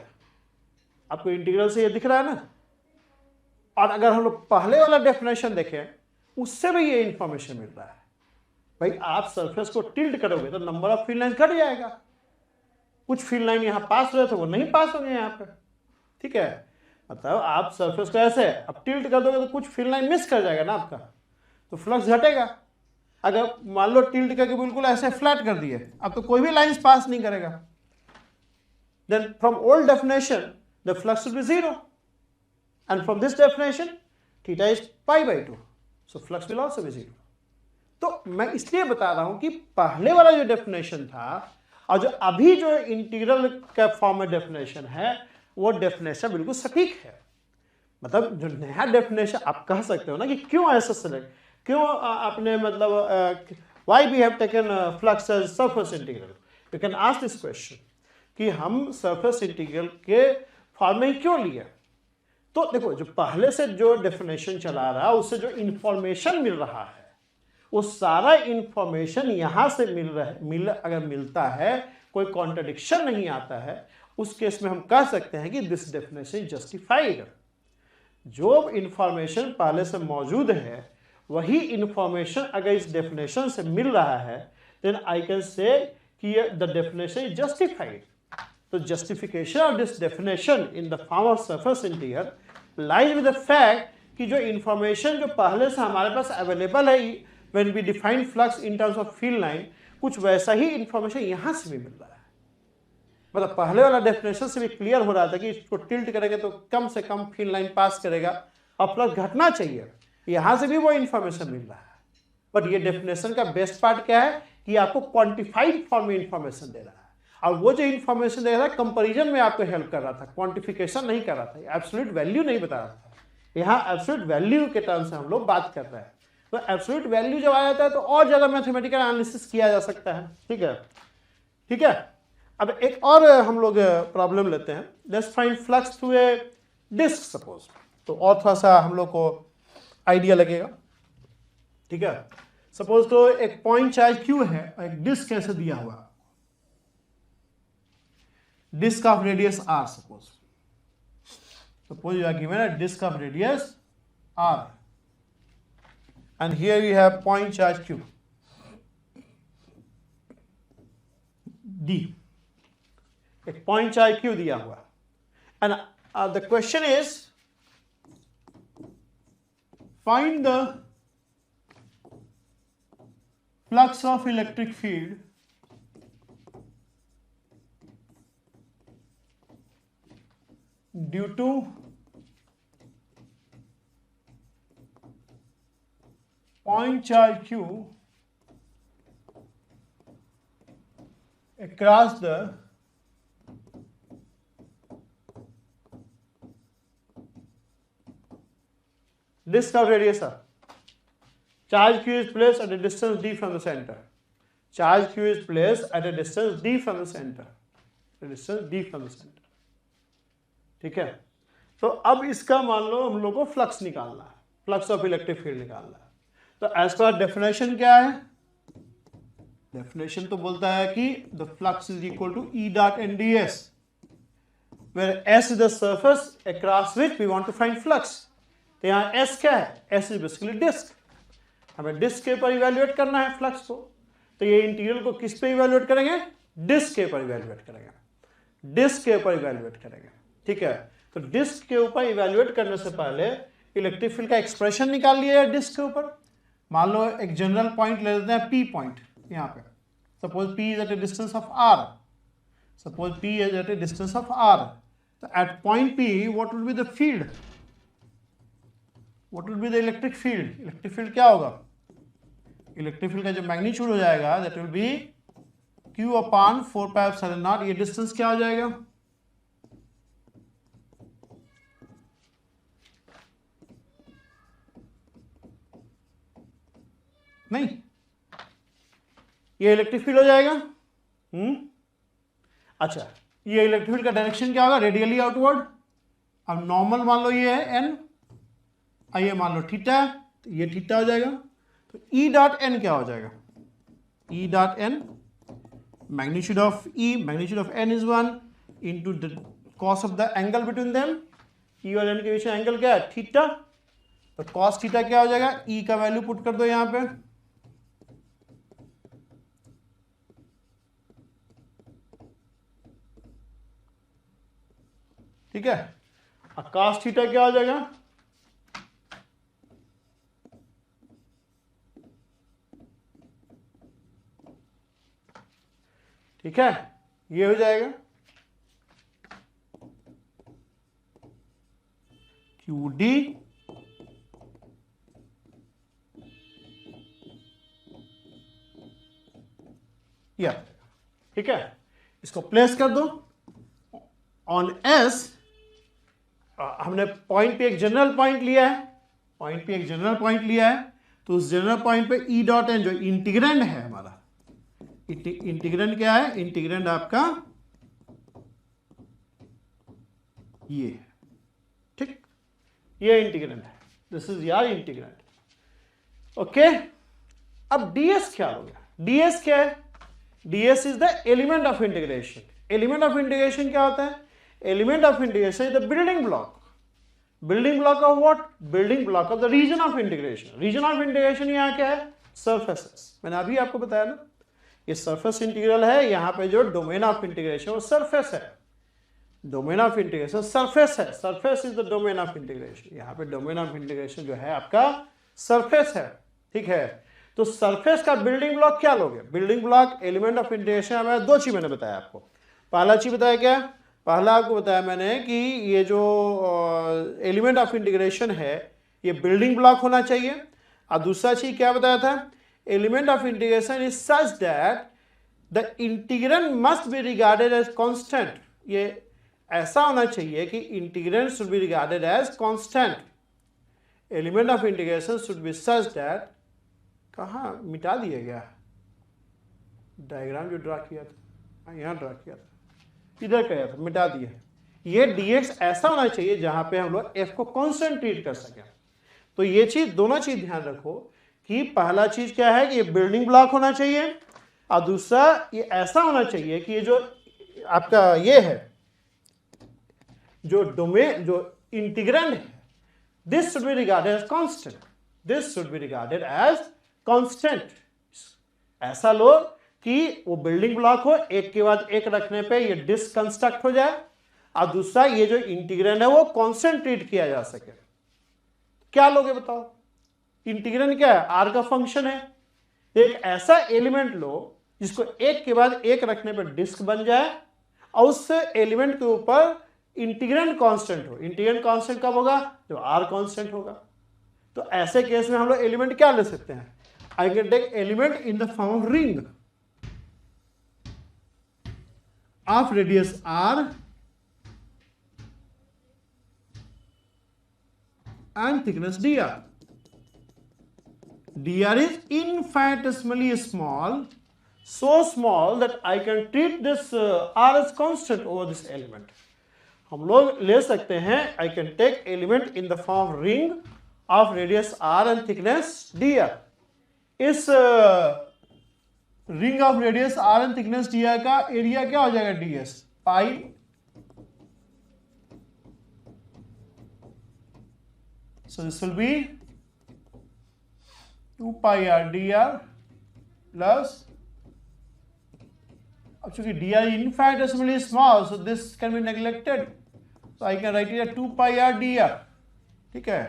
आपको इंटीग्रल से ये दिख रहा है ना। और अगर हम लोग पहले वाला डेफिनेशन देखें उससे भी ये इंफॉर्मेशन मिल रहा है। भाई आप सरफेस को टिल्ट करोगे तो नंबर ऑफ फील्ड लाइन घट जाएगा, कुछ फील्ड लाइन यहाँ पास हो रहे थे वो नहीं पास होंगे यहाँ पे, ठीक है। मतलब आप सरफेस को ऐसे अब टिल्ट कर दोगे तो कुछ फील्ड लाइन मिस कर जाएगा ना आपका, तो फ्लक्स घटेगा। अगर मान लो टिल्ट करके बिल्कुल ऐसे फ्लैट कर दिए, अब तो कोई भी लाइंस पास नहीं करेगा। Then from old definition the flux will be 0 and from this definition theta is π/2, so flux will also be 0। तो मैं इसलिए बता रहा हूं कि पहले वाला जो डेफिनेशन था और जो अभी जो इंटीग्रल का फॉर्म में डेफिनेशन है वो डेफिनेशन बिल्कुल सटीक है। मतलब जो नया डेफिनेशन आप कह सकते हो ना कि क्यों ऐसा सेलेक्ट, क्यों आपने मतलब why we have taken flux as surface integral, you can ask this question कि हम surface integral के फॉर्म में क्यों लिए। तो देखो जो पहले से जो डेफिनेशन चला रहा है उससे जो इंफॉर्मेशन मिल रहा है वो सारा इंफॉर्मेशन यहां से अगर मिलता है, कोई कॉन्ट्रडिक्शन नहीं आता है, उस केस में हम कह सकते हैं कि दिस डेफिनेशन जस्टिफाइड। जो इंफॉर्मेशन पहले से मौजूद है वही इंफॉर्मेशन अगर इस डेफिनेशन से मिल रहा है देन आई कैन से कि द डेफिनेशन इज जस्टिफाइड। तो justification of this definition in the form of surface integral lies with the fact कि जो information जो पहले से हमारे पास available है when we define flux in terms of field line, कुछ वैसा ही information यहाँ से भी मिल रहा है। मतलब पहले वाला definition से भी clear हो रहा था कि इसको tilt करेंगे तो कम से कम field line पास करेगा और flux घटना चाहिए, यहाँ से भी वो information मिल रहा है। बट ये definition का best part क्या है कि आपको quantified form में information दे रहा है। और वो जो इंफॉर्मेशन दे रहा था कंपैरिजन में आपको हेल्प कर रहा था, क्वांटिफिकेशन नहीं कर रहा था, एब्सोल्यूट वैल्यू नहीं बता रहा था। यहाँ एब्सोल्यूट वैल्यू के टर्म से हम लोग बात कर रहे हैं। तो एब्सोल्यूट वैल्यू जब आ जाता है तो और ज़्यादा मैथमेटिकल एनालिसिस किया जा सकता है, ठीक है, ठीक है। अब एक और हम लोग प्रॉब्लम लेते हैं। Let's find flux through a disc suppose, तो और थोड़ा सा हम लोग को आइडिया लगेगा, ठीक है। सपोज तो एक पॉइंट चार्ज क्यू है और एक डिस्क कैसे दिया हुआ, disk of radius r, suppose you are given a disk of radius r and here you have point charge q d, एक point charge q दिया हुआ and the question is find the flux of electric field due to point charge q across the disk of radius r. Charge q is placed at a distance d from the center. charge q is placed at a distance d from the center, ठीक है। तो अब इसका मान लो हम लोग को flux निकालना है, फ्लक्स ऑफ इलेक्ट्रिक फील्ड निकालना है। तो एज पर डेफिनेशन क्या है, डेफिनेशन तो बोलता है कि the flux is equal to E dot N D S, where S is the surface across which we want to find flux. तो यहाँ एस क्या है, एस इज बेसिकली डिस्क, हमें डिस्क के ऊपर इवेल्युएट करना है फ्लक्स को। तो ये इंटीग्रल को किस पे इवेल्युएट करेंगे, डिस्क के ऊपर इवेल्युएट करेंगे, डिस्क के ऊपर इवेल्युएट करेंगे, ठीक है। तो डिस्क के ऊपर इवेल्युएट करने से पहले इलेक्ट्रिक फील्ड का एक्सप्रेशन निकाल लिया है डिस्क के ऊपर। मान लो एक जनरल पॉइंट ले लेते हैं पी पॉइंट, यहाँ पे suppose P is at a distance of R, suppose P is at a distance of R. तो at point P what will be the field, what will be the electric field, electric field क्या होगा, electric field का जो magnitude हो जाएगा that will be q upon 4 pi epsilon naught. ये distance क्या हो जाएगा, नहीं, ये इलेक्ट्रिक फील्ड हो जाएगा। अच्छा, ये इलेक्ट्रिक फील्ड का डायरेक्शन क्या होगा, रेडियली आउटवर्ड। अब नॉर्मल मान लो ये है n, आइए मान लो थीटा, तो ये थीटा हो जाएगा। तो E डॉट n क्या हो जाएगा, E dot n magnitude of E, magnitude of n is 1 into the cos of the angle between them. E और n के बीच में एंगल क्या है, थीटा। तो कॉस थीटा क्या हो जाएगा, E का वैल्यू पुट कर दो यहां पे, ठीक है। और कॉस थीटा क्या हो जाएगा, ठीक है, ये हो जाएगा क्यू डी या, ठीक है। इसको प्लेस कर दो ऑन एस। हमने पॉइंट पे एक जनरल पॉइंट लिया है, पॉइंट पे एक जनरल पॉइंट लिया है, तो उस जनरल पॉइंट पे ई डॉट एन जो इंटीग्रेंड है हमारा, इंटीग्रेंड क्या है, इंटीग्रेंड आपका ये है, ठीक, ये इंटीग्रेंड है, दिस इज यार इंटीग्रेंड, ओके। अब ds क्या हो गया, ds क्या है, ds is the element of integration. Element of integration क्या होता है, element of integration is the building block, building block of what, building block of the region of integration. Region of integration यहाँ क्या है, surfaces. मैंने अभी आपको बताया ना, ये सरफेस इंटीग्रल है, यहाँ पे जो डोमेन ऑफ इंटीग्रेशन वो सरफेस है, डोमेन ऑफ इंटीग्रेशन सरफेस है, surface is the domain of integration. यहाँ पे डोमेन ऑफ इंटीग्रेशन जो है आपका सरफेस है, ठीक है। तो सरफेस का बिल्डिंग ब्लॉक क्या लोगे, building block element of integration हमें दो चीज मैंने बताया आपको। पहला चीज बताया क्या, पहला आपको बताया मैंने कि ये जो एलिमेंट ऑफ इंटीग्रेशन है ये बिल्डिंग ब्लॉक होना चाहिए। और दूसरा चीज क्या बताया था, element of integration is such that the integrand must be regarded as constant. ये ऐसा होना चाहिए कि integrand should be regarded as constant. Element of integration should be such that, कहाँ मिटा दिया गया डायग्राम जो ड्रा किया था, यहाँ ड्रा किया था, इधर किया था, मिटा दिया। ये dx ऐसा होना चाहिए जहां पे हम लोग f को कांस्टेंट ट्रीट कर सकें। तो ये चीज, दोनों चीज ध्यान रखो कि पहला चीज क्या है कि ये बिल्डिंग ब्लॉक होना चाहिए, और दूसरा ये ऐसा होना चाहिए कि ये जो आपका ये है जो डोमेन, जो इंटीग्रेंड है, this should be regarded as constant, this should be regarded as constant. ऐसा लो कि वो बिल्डिंग ब्लॉक हो, एक के बाद एक रखने पे ये डिस्क कंस्ट्रक्ट हो जाए, और दूसरा ये जो इंटीग्रेंड है वो कांस्टेंट ट्रीट किया जा सके। क्या लोगे बताओ, इंटीग्रेंड क्या है, आर का फंक्शन है। एक ऐसा एलिमेंट लो जिसको एक के बाद एक रखने पर डिस्क बन जाए, और उस एलिमेंट के ऊपर इंटीग्रेंड कांस्टेंट हो। इंटीग्रेंड कांस्टेंट कब होगा, जब आर कांस्टेंट होगा। तो ऐसे केस में हम लोग एलिमेंट क्या ले सकते हैं, I can take element in the form of ring of radius r and thickness dr. dr is infinitesimally small so small that I can treat this r as constant over this element. हम लोग ले सकते हैं I can take element in the form ring of radius r and thickness dr. इस ring of radius r and thickness dr का area क्या हो जाएगा ds pi so this will be 2 pi r dr plus अब चूंकि dr infinitesimally small so this can be neglected so I can write it as 2 pi r dr. ठीक है,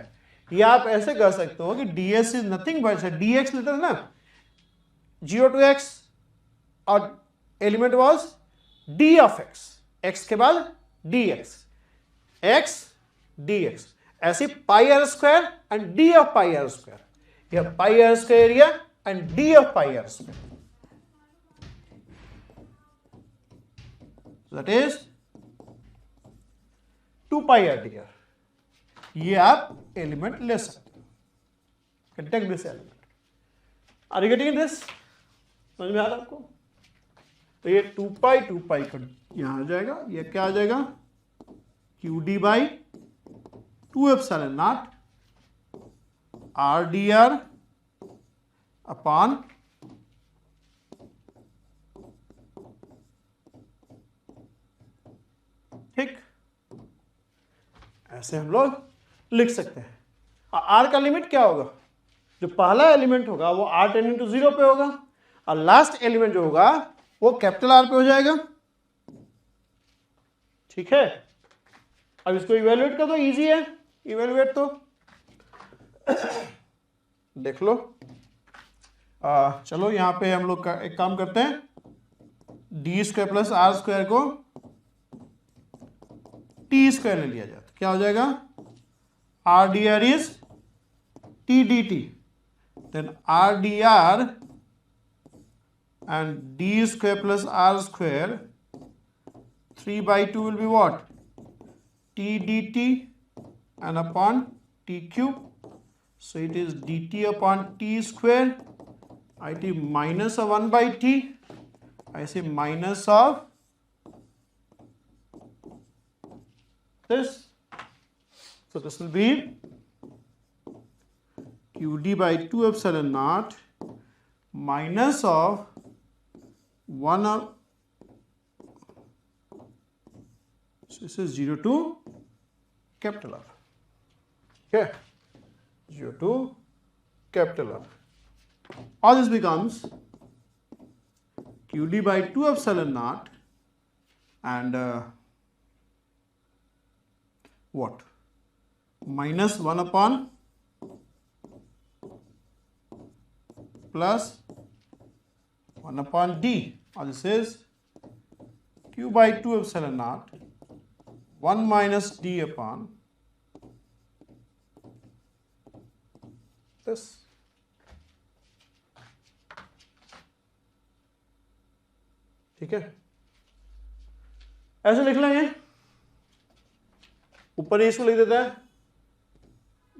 या आप ऐसे कर सकते हो कि ds is nothing but dx लेते थे ना 0 to x और element was d of x, x के बाद dx, x dx, ऐसे pi r square and d of pi r square, यह pi r square area and d of pi r square, so that is 2 pi r dr. ये आप element ले सकते हो, can take this element. Are you getting this? समझ में आ रहा है आपको? तो ये 2 पाई का यहां आ जाएगा, ये क्या आ जाएगा QD by 2 epsilon not RDR upon ठीक, ऐसे हम लोग लिख सकते हैं. और R का लिमिट क्या होगा? जो पहला एलिमेंट होगा वो r टेंडिंग टू 0 पे होगा और लास्ट एलिमेंट जो होगा वो कैपिटल R पे हो जाएगा. ठीक है, अब इसको इवेल्युएट कर दो, इजी है इवेल्युएट तो देख लो. चलो यहां पे हम लोग एक काम करते हैं, D square plus R square को टी स्क्वायर ले लिया जाए तो क्या हो जाएगा R D R is T D T, then RDR and d square plus r square 3 by 2 will be what? T dt and upon t cube. So it is dt upon t square. It is minus of 1 by t. I say minus of this. So this will be QD by 2 epsilon naught minus of 1 of, so this is 0 to capital R. Okay, 0 to capital R. All this becomes QD by 2 epsilon naught and what? Minus 1 upon plus 1 upon d, or this is q by 2 epsilon naught 1 minus d upon this. ठीक है, ऐसे लिख लेंगे, ऊपर इसको लिख देते हैं,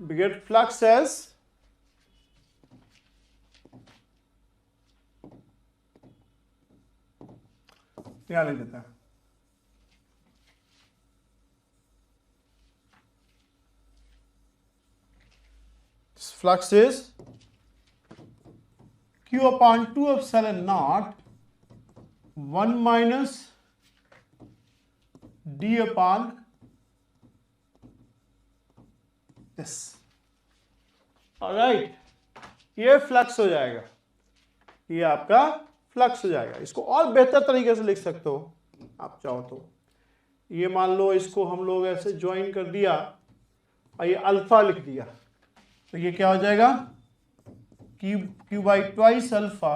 we get flux as क्या लिख देता है flux is q upon 2 epsilon naught 1 minus d upon this. Alright, ये फ्लक्स हो जाएगा, ये आपका फ्लक्स हो जाएगा. इसको और बेहतर तरीके से लिख सकते हो आप चाहो तो. ये मान लो इसको हम लोग ऐसे ज्वाइन कर दिया और ये अल्फा लिख दिया तो ये क्या हो जाएगा Q by twice alpha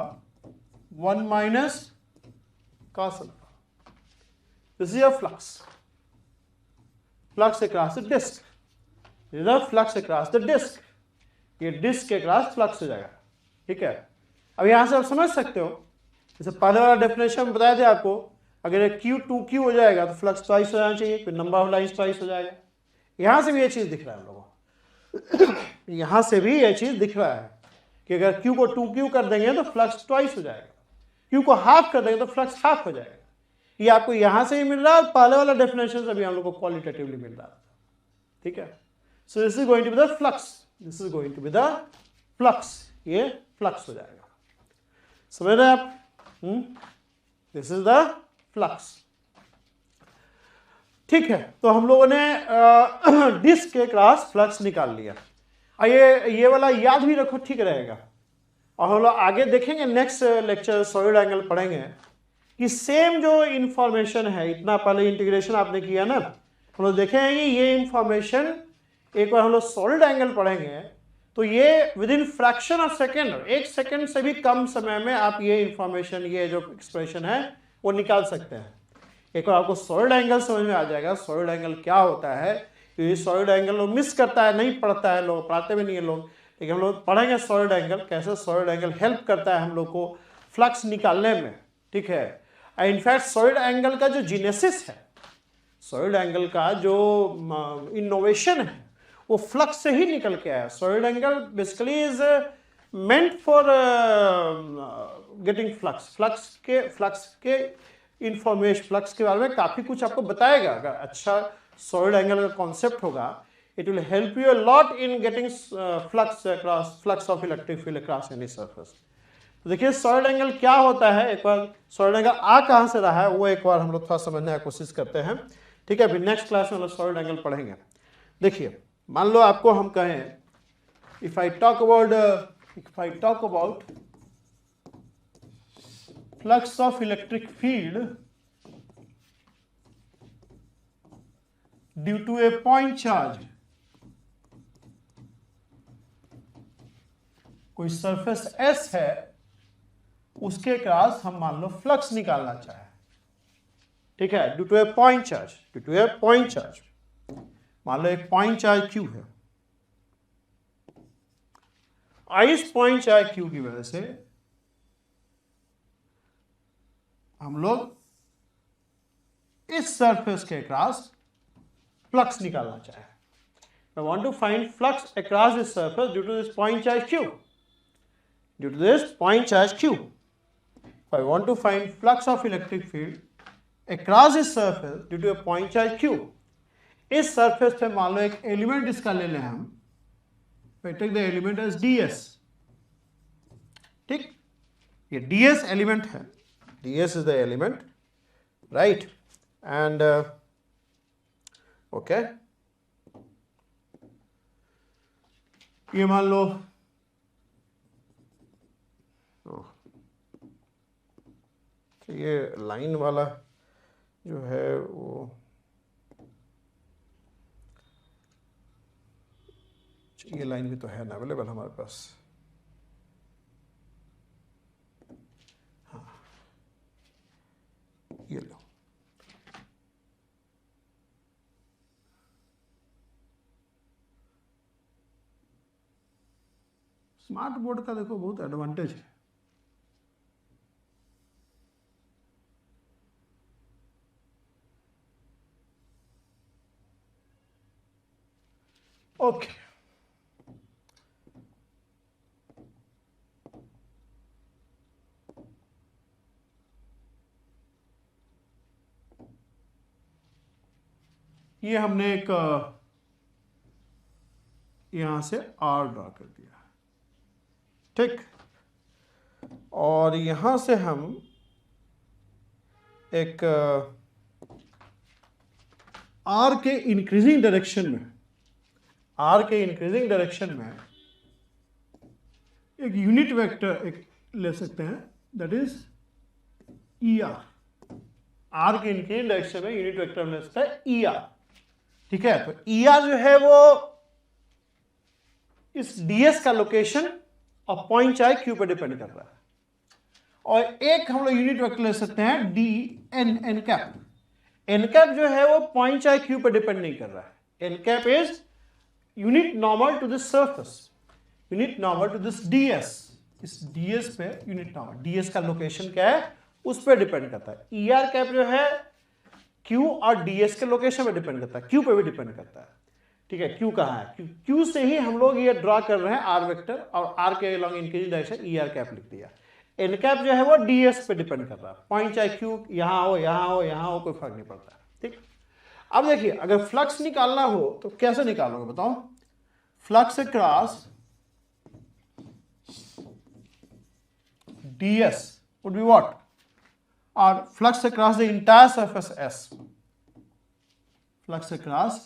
1 minus cos alpha. This is a flux, flux across the disc, this is flux across the disc. ये डिस्क के अक्रॉस फ्लक्स हो जाएगा. ठीक है, अब यहां से आप समझ सकते हो, जैसे पहले वाला डेफिनेशन बताया था आपको, अगर क्यू 2q हो जाएगा तो फ्लक्स ट्वाइस हो जाना चाहिए, फिर नंबर ऑफ लाइंस ट्वाइस हो जाएगा. यहां से भी ये चीज दिख रहा है हम लोगों को यहां से भी ये चीज दिख रहा है कि अगर q को 2q कर देंगे तो फ्लक्स ट्वाइस हो जाएगा. क्यू को हाफ कर देंगे तो फ्लक्स हाफ हो जाएगा। ये आपको यहां से ही मिल रहा है और पहले वाला डेफिनेशन अभी हम लोग को क्वालिटेटिवली मिल रहा था, ठीक है। So this is going to be the flux, this is going to be the flux, ये फ्लक्स हो जाएगा, समझ रहे हैं आप? दिस इज द फ्लक्स, ठीक है। तो हम लोगों ने डिस्क के क्रॉस फ्लक्स निकाल लिया। ये वाला याद भी रखो, ठीक रहेगा। और हम लोग आगे देखेंगे नेक्स्ट लेक्चर सॉलिड एंगल पढ़ेंगे कि सेम जो इंफॉर्मेशन है, इतना पहले इंटीग्रेशन आपने किया ना, हम लोग देखेंगे ये इंफॉर्मेशन एक बार हम लोग सॉलिड एंगल पढ़ेंगे तो ये with in fraction of second, 1 second से भी कम समय में आप ये इंफॉर्मेशन, ये जो एक्सप्रेशन है वो निकाल सकते हैं। एक बार आपको सॉलिड एंगल समझ में आ जाएगा सॉलिड एंगल क्या होता है। ये सॉलिड एंगल लोग मिस करता है, नहीं पढ़ता है, लोग पढ़ाते भी नहीं है लोग, लेकिन हम लोग पढ़ेंगे सॉलिड एंगल, कैसे सॉलिड एंगल हेल्प करता है हम लोग को फ्लक्स निकालने में, ठीक है। इनफैक्ट सॉलिड एंगल का जो जीनेसिस है, सॉलिड एंगल का जो इनोवेशन है वो फ्लक्स से ही निकल के आया। Solid angle basically is meant for getting flux के इंफॉर्मेशन, फ्लक्स के बारे में काफी कुछ आपको बताएगा। अगर अच्छा सॉलिड एंगल का कॉन्सेप्ट होगा, it will help you a lot in getting flux of electric field across any surface. तो देखिए सॉलिड एंगल क्या होता है, एक बार सॉलिड एंगल आ कहां से रहा है वो एक बार हम लोग थोड़ा समझने की कोशिश करते हैं, ठीक है। फिर नेक्स्ट क्लास में हम लोग सॉलिड एंगल पढ़ेंगे। देखिए मान लो आपको हम कहें, if I talk about flux of electric field due to a point charge, कोई सरफेस एस है उसके क्रॉस हम मान लो फ्लक्स निकालना चाहे, ठीक है, due to a point charge, मान लो एक पॉइंट चार्ज क्यू है। इस पॉइंट चार्ज क्यू की वजह से हम लोग इस सरफेस के क्रॉस फ्लक्स निकालना चाहे। I want to find flux across this surface due to this point charge q. Due to this point charge q, if I want to find flux of electric field across this surface due to a point charge q, इस surface पे मान लो एक element इसका ले लें हम, take the element as ds, ठीक, ये ds एलिमेंट है, ds is the element, right, and okay, ये मान लो ये लाइन वाला जो है वो, ये लाइन भी तो है ना अवेलेबल हमारे पास, हाँ ये लो, स्मार्ट बोर्ड का देखो बहुत एडवांटेज है। ओके, ये हमने एक यहां से आर ड्रा कर दिया, ठीक, और यहां से हम एक आर के इंक्रीजिंग डायरेक्शन में एक यूनिट वेक्टर एक ले सकते हैं, दैट इज ई आर के इंक्रीजिंग डायरेक्शन में यूनिट वेक्टर ले सकता है ई आर, ठीक है। तो ई आर जो है वो इस ds का लोकेशन और पॉइंट चार्ज क्यू पर डिपेंड कर रहा है, और एक हम लोग यूनिट वेक्टर ले सकते हैं डी एन कैप जो है वो पॉइंट चार्ज क्यू पर डिपेंड नहीं कर रहा है। N cap is unit normal to this surface, unit normal to this ds, इस ds पे यूनिट नॉर्मल, ds का लोकेशन क्या है उस पर डिपेंड करता है। ई आर कैप जो है q और ds के लोकेशन पे डिपेंड करता है, q पे भी डिपेंड करता है, ठीक है। q कहाँ है, q से ही हम लोग ये ड्रॉ कर रहे हैं आर वेक्टर, और आर के अलॉन्ग इंक्रीजिंग डायरेक्शन ई आर कैप लिख दिया। एन कैप जो है वो ds पे डिपेंड कर रहा है, पॉइंट चाहे क्यू यहाँ हो यहाँ हो यहाँ हो, कोई फर्क नहीं पड़ता। ठीक, अब देखिए अगर फ्लक्स निकालना हो तो कैसे निकालोगे बताओ? Flux across ds would be what? Or flux across the entire surface S. Flux across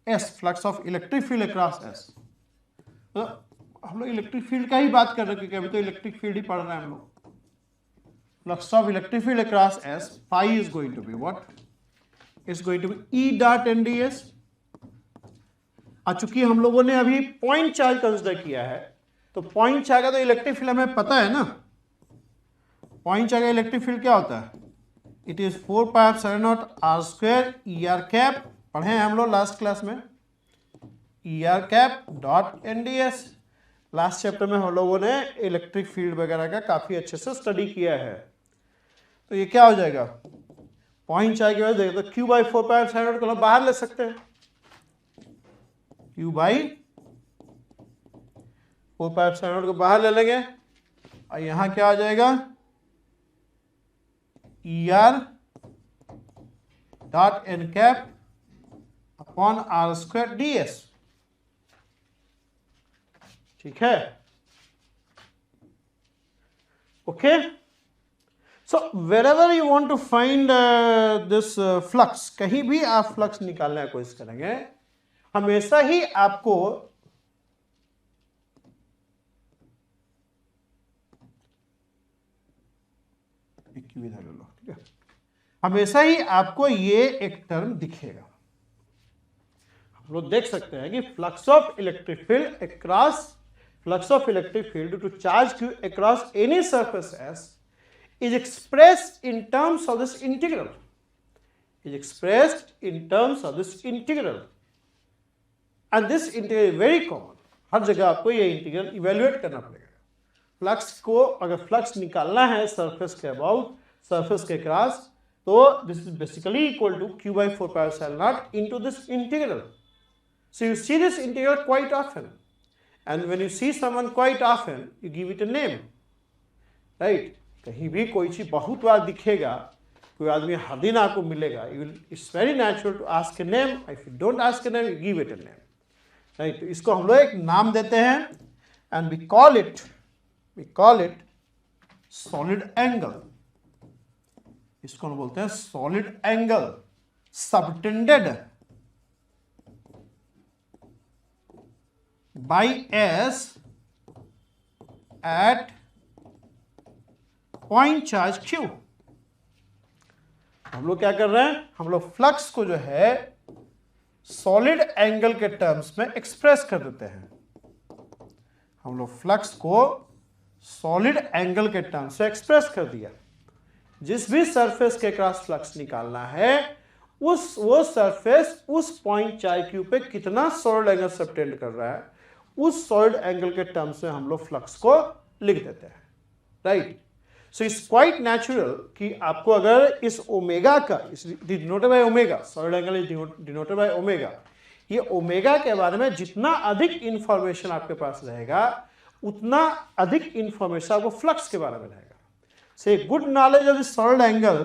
S, flux of electric field across S. तो हम लोग इलेक्ट्रिक फील्ड का ही बात कर रहे हैं क्योंकि अभी तो इलेक्ट्रिक फील्ड ही पढ़ रहे हैं हम लोग। Flux of electric field across S, phi is going to be what? It's going to be E dot NDS. चूंकि हम लोगों ने अभी पॉइंट चार्ज कंसिडर किया है तो पॉइंट चार्ज का तो इलेक्ट्रिक फील्ड हमें पता है ना। पॉइंट चार्ज का इलेक्ट्रिक फील्ड क्या होता है? It is 4 pi epsilon naught R square E R cap, पढ़े हैं हम लोग लास्ट क्लास में, E R cap dot N D S. Last chapter में हम लोगों ने इलेक्ट्रिक फील्ड वगैरह का काफी अच्छे से स्टडी किया है। तो ये क्या हो जाएगा? पॉइंट चार्ज की वजह से तो Q by 4 pi epsilon not को हम बाहर ले सकते हैं, Q by 4 pi epsilon not को बाहर ले लेंगे और यहां क्या आ जाएगा? ER dot N cap upon R square ds। ठीक है, okay. So wherever you want to find this flux, कहीं भी आप फ्लक्स निकालने की कोशिश करेंगे हमेशा ही आपको इधर लो, ठीक है, हमेशा ही आपको ये एक टर्म दिखेगा। हम लोग देख सकते हैं कि flux of electric field across flux of electric field due to charge q across any surface s is expressed in terms of this integral, is expressed in terms of this integral, and this integral is very common। हर जगह आपको ये integral evaluate करना पड़ेगा। Flux को अगर flux निकालना है surface के अबाउट, सरफेस के क्रॉस, तो this is basically equal to q by 4 pi epsilon naught into this integral। So you see this integral quite often, and when you see someone quite often you give it a name, right? कहीं भी कोई चीज बहुत बार दिखेगा, कोई आदमी हर दिन आपको मिलेगा, it's very natural to ask a name। If you don't ask a name you give it a name, right? तो इसको हम लोग एक नाम देते हैं and we call it solid angle। इसको हम बोलते हैं solid angle subtended by S at point charge Q। हम लोग क्या कर रहे हैं? हम लोग फ्लक्स को जो है सॉलिड एंगल के टर्म्स में एक्सप्रेस कर देते हैं। हम लोग फ्लक्स को सॉलिड एंगल के टर्म्स से एक्सप्रेस कर दिया। जिस भी सरफेस के क्रॉस फ्लक्स निकालना है वो सरफेस उस पॉइंट चार्ज क्यू पे कितना सॉलिड एंगल सबटेंड कर रहा है, उस सॉलिड एंगल के टर्म्स में हम लोग फ्लक्स को लिख देते हैं, right? So it's quite natural कि आपको अगर इस ओमेगा का, denoted by omega, solid angle is denoted by omega, ये ओमेगा के बारे में जितना अधिक इंफॉर्मेशन आपके पास रहेगा उतना अधिक इंफॉर्मेशन आपको फ्लक्स के बारे में रहेगा। So a good knowledge of the solid angle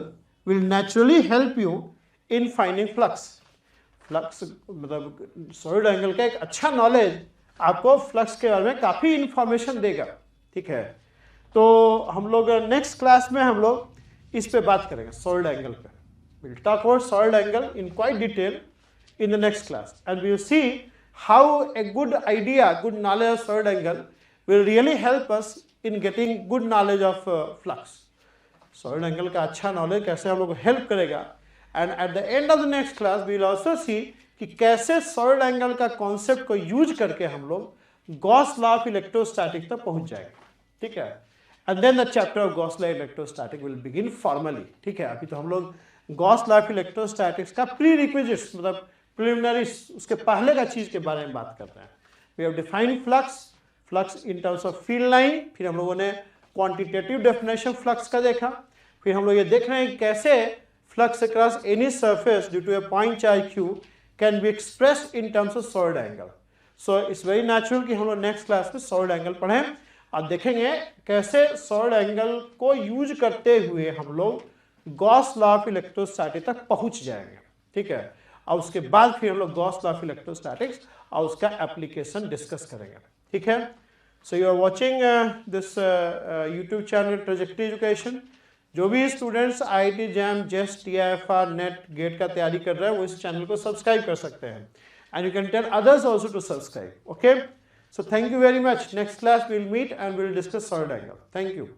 will naturally help you in finding flux। Flux मतलब सॉलिड एंगल का एक अच्छा नॉलेज आपको फ्लक्स के बारे में काफी इंफॉर्मेशन देगा, ठीक है? तो हम लोग नेक्स्ट क्लास में हम लोग इस पे बात करेंगे, सॉलिड एंगल पे। We'll talk about solid angle in quite detail in the next class, and we will see how a good idea, good knowledge of solid angle will really help us in getting good knowledge of flux। Solid angle का अच्छा knowledge कैसे हम लोग को help करेगा, and at the end of the next class we will also see कि कैसे solid angle का कॉन्सेप्ट को यूज करके हम लोग गॉस लॉ ऑफ इलेक्ट्रोस्टैटिक तक पहुंच जाएंगे, ठीक है? And then the chapter of Gauss law electrostatic will begin formally, ठीक है? अभी तो हम लोग गॉस लॉ ऑफ इलेक्ट्रोस्टैटिक्स का प्री रिक्विजिट्स मतलब प्रिलिमिनरी, उसके पहले का चीज के बारे में बात करते हैं। We have defined flux in terms of field line, फिर हम लोगों ने क्वांटिटेटिव डेफिनेशन फ्लक्स का देखा, फिर हम लोग ये देख रहे हैं कैसे flux across any surface due to a point charge Q can be expressed in terms of solid angle. So it's very natural कि हम लोग नेक्स्ट क्लास में सॉलिड एंगल पढ़ें और देखेंगे कैसे सॉलिड एंगल को यूज करते हुए हम लोग गॉस लॉ ऑफ इलेक्ट्रोस्टैटिक तक पहुंच जाएंगे, ठीक है। और उसके बाद फिर हम लोग गॉस लॉ ऑफ इलेक्ट्रोस्टैटिक्स और उसका एप्लीकेशन डिस्कस करेंगे, ठीक है। So you are watching this YouTube channel trajectory education. जो भी students IIT JAM JEST TIFR NET GATE का तैयारी कर रहे हैं वो इस चैनल को सब्सक्राइब कर सकते हैं, and you can tell others also to subscribe, okay. So thank you very much. Next class we'll meet and we'll discuss solid angle. Thank you.